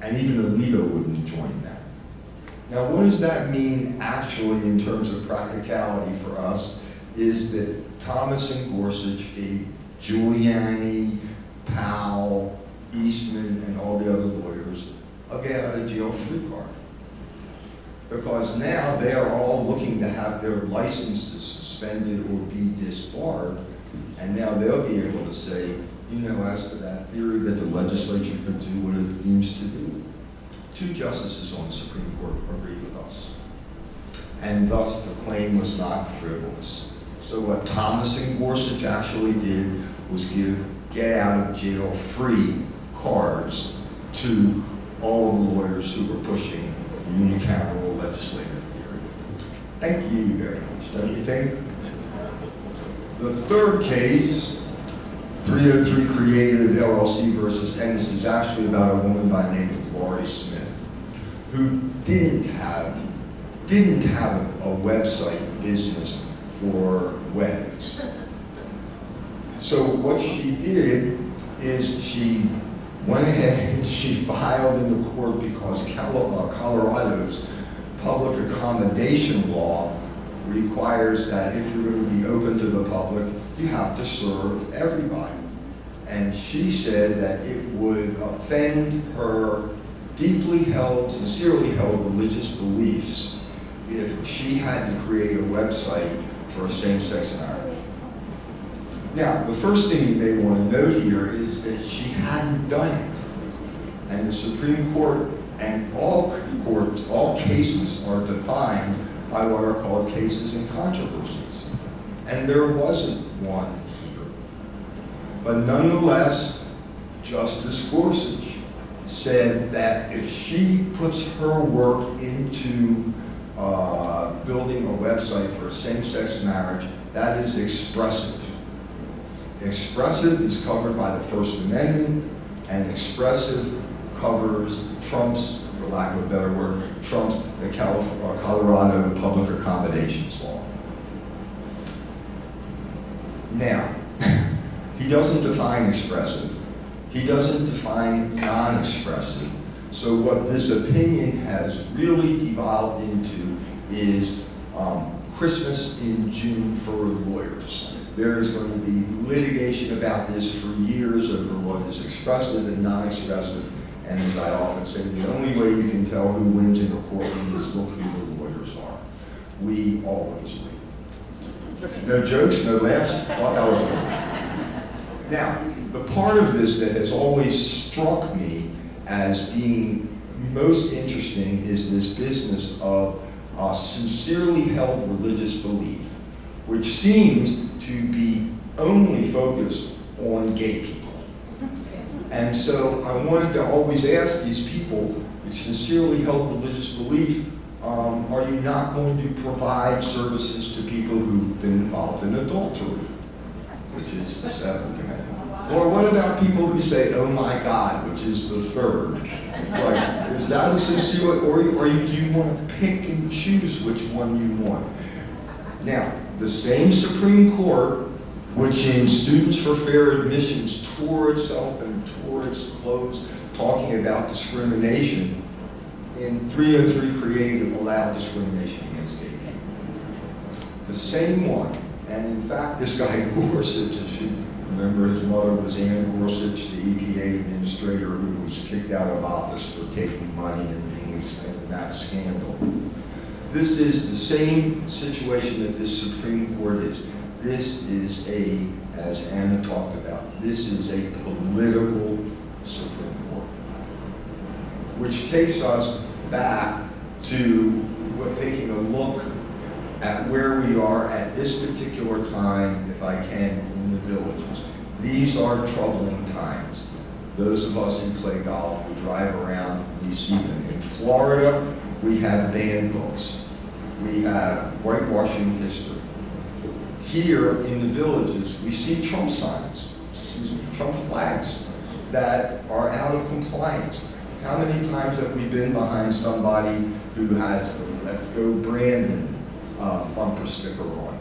And even Alito wouldn't join that. Now, what does that mean actually in terms of practicality for us is that Thomas and Gorsuch gave Giuliani, Powell, Eastman, and all the other lawyers a get out of jail free card. Because now they are all looking to have their licenses suspended or be disbarred, and now they'll be able to say, you know, as to that theory that the legislature could do what it deems to do. 2 justices on the Supreme Court agreed with us. And thus the claim was not frivolous. So what Thomas and Gorsuch actually did was give get out of jail free cards to all the lawyers who were pushing the unicameral legislative theory. Thank you very much, don't you think? The third case, 303 Creative LLC versus Ennis, is actually about a woman by the name of Laurie Smith, who didn't have a website business for weddings. So what she did is she went ahead and she filed in the court because Colorado's public accommodation law requires that if you're going to be open to the public, you have to serve everybody. And she said that it would offend her deeply held, sincerely held religious beliefs if she had to create a website for a same-sex marriage. Now, the first thing you may want to note here is that she hadn't done it. And the Supreme Court and all courts, all cases are defined by what are called cases and controversies. And there wasn't one here. But nonetheless, Justice Gorsuch said that if she puts her work into building a website for a same-sex marriage, that is expressive. Expressive is covered by the First Amendment, and expressive trumps, for lack of a better word, trumps the Colorado Public Accommodations Law. Now, he doesn't define expressive. He doesn't define non-expressive. So what this opinion has really devolved into is Christmas in June for lawyers. There is going to be litigation about this for years over what is expressive and non-expressive. And as I often say, the only way you can tell who wins in a courtroom is look who the lawyers are. We always win. No jokes, no laughs, thought that was good. Now, the part of this that has always struck me as being most interesting is this business of sincerely held religious belief, which seems to be only focused on gay people. And so I wanted to always ask these people with sincerely held religious belief, are you not going to provide services to people who've been involved in adultery, which is the seventh commandment? Or what about people who say, oh my God, which is the third? Like, is that a sincere, or do you want to pick and choose which one you want? Now, the same Supreme Court, which in Students for Fair Admissions tore itself and tore its clothes talking about discrimination, in 303 Creative allowed discrimination against gay people. The same one, and in fact, this guy Gorsuch, as you remember, his mother was Ann Gorsuch, the EPA administrator who was kicked out of office for taking money and being in that scandal. This is the same situation that this Supreme Court is. This is as Anna talked about, this is a political Supreme Court, which takes us back to taking a look at where we are at this particular time, if I can, in the villages. These are troubling times. Those of us who play golf, we drive around, we see them. In Florida, we have banned books. We have whitewashing history. Here in the villages, we see Trump signs, Trump flags that are out of compliance. How many times have we been behind somebody who has the "Let's Go Brandon" bumper sticker on?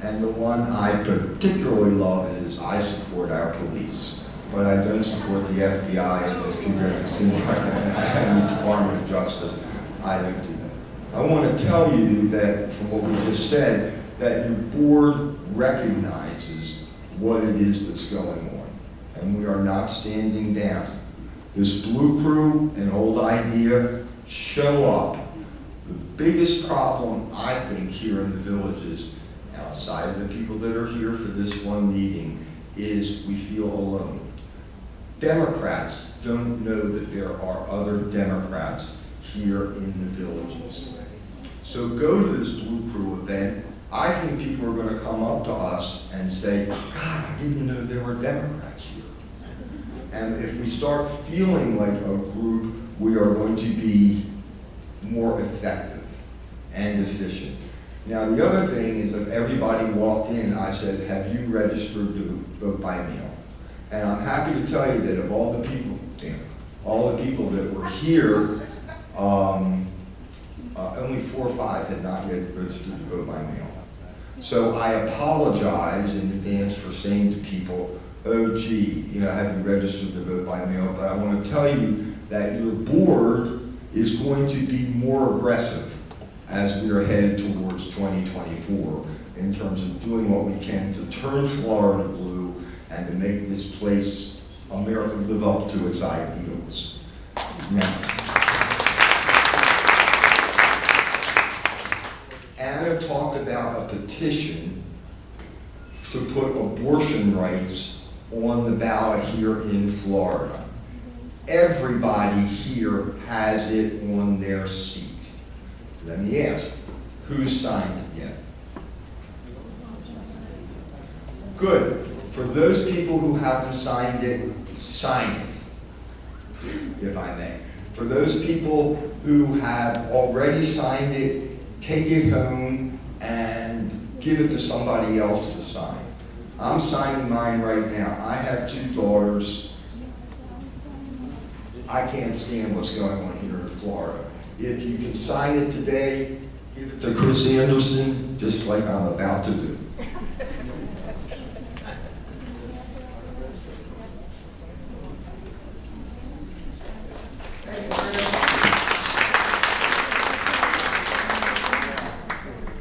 And the one I particularly love is "I support our police, but I don't support the FBI and the Department of Justice." I don't do that. I want to tell you that from what we just said, that your board recognizes what it is that's going on, and we are not standing down. This Blue Crew, an old idea, show up. The biggest problem, I think, here in the villages, outside of the people that are here for this one meeting, is we feel alone. Democrats don't know that there are other Democrats here in the villages. So go to this Blue Crew event. I think people are going to come up to us and say, God, I didn't know there were Democrats here. And if we start feeling like a group, we are going to be more effective and efficient. Now, the other thing is if everybody walked in, I said, have you registered to vote by mail? And I'm happy to tell you that of all the people that were here, only 4 or 5 had not yet registered to vote by mail. So I apologize in advance for saying to people, oh gee, have you registered to vote by mail? But I want to tell you that your board is going to be more aggressive as we are headed towards 2024 in terms of doing what we can to turn Florida blue and to make this place, America, live up to its ideals. Now, Anna talked about a petition to put abortion rights on the ballot here in Florida. Everybody here has it on their seat. Let me ask, who's signed it yet? Good. For those people who haven't signed it, sign it, if I may. For those people who have already signed it, take it home and give it to somebody else to sign. I'm signing mine right now. I have 2 daughters. I can't stand what's going on here in Florida. If you can sign it today, give it to Chris Anderson, just like I'm about to do.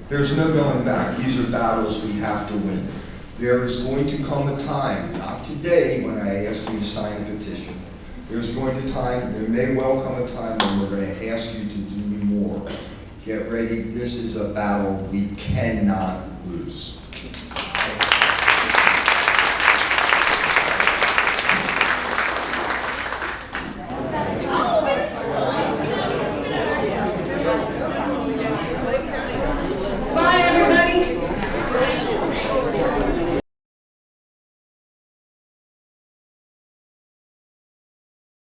There's no going back. These are battles we have to win. There is going to come a time, not today when I ask you to sign a petition. There may well come a time when we're going to ask you to do more. Get ready. This is a battle we cannot lose.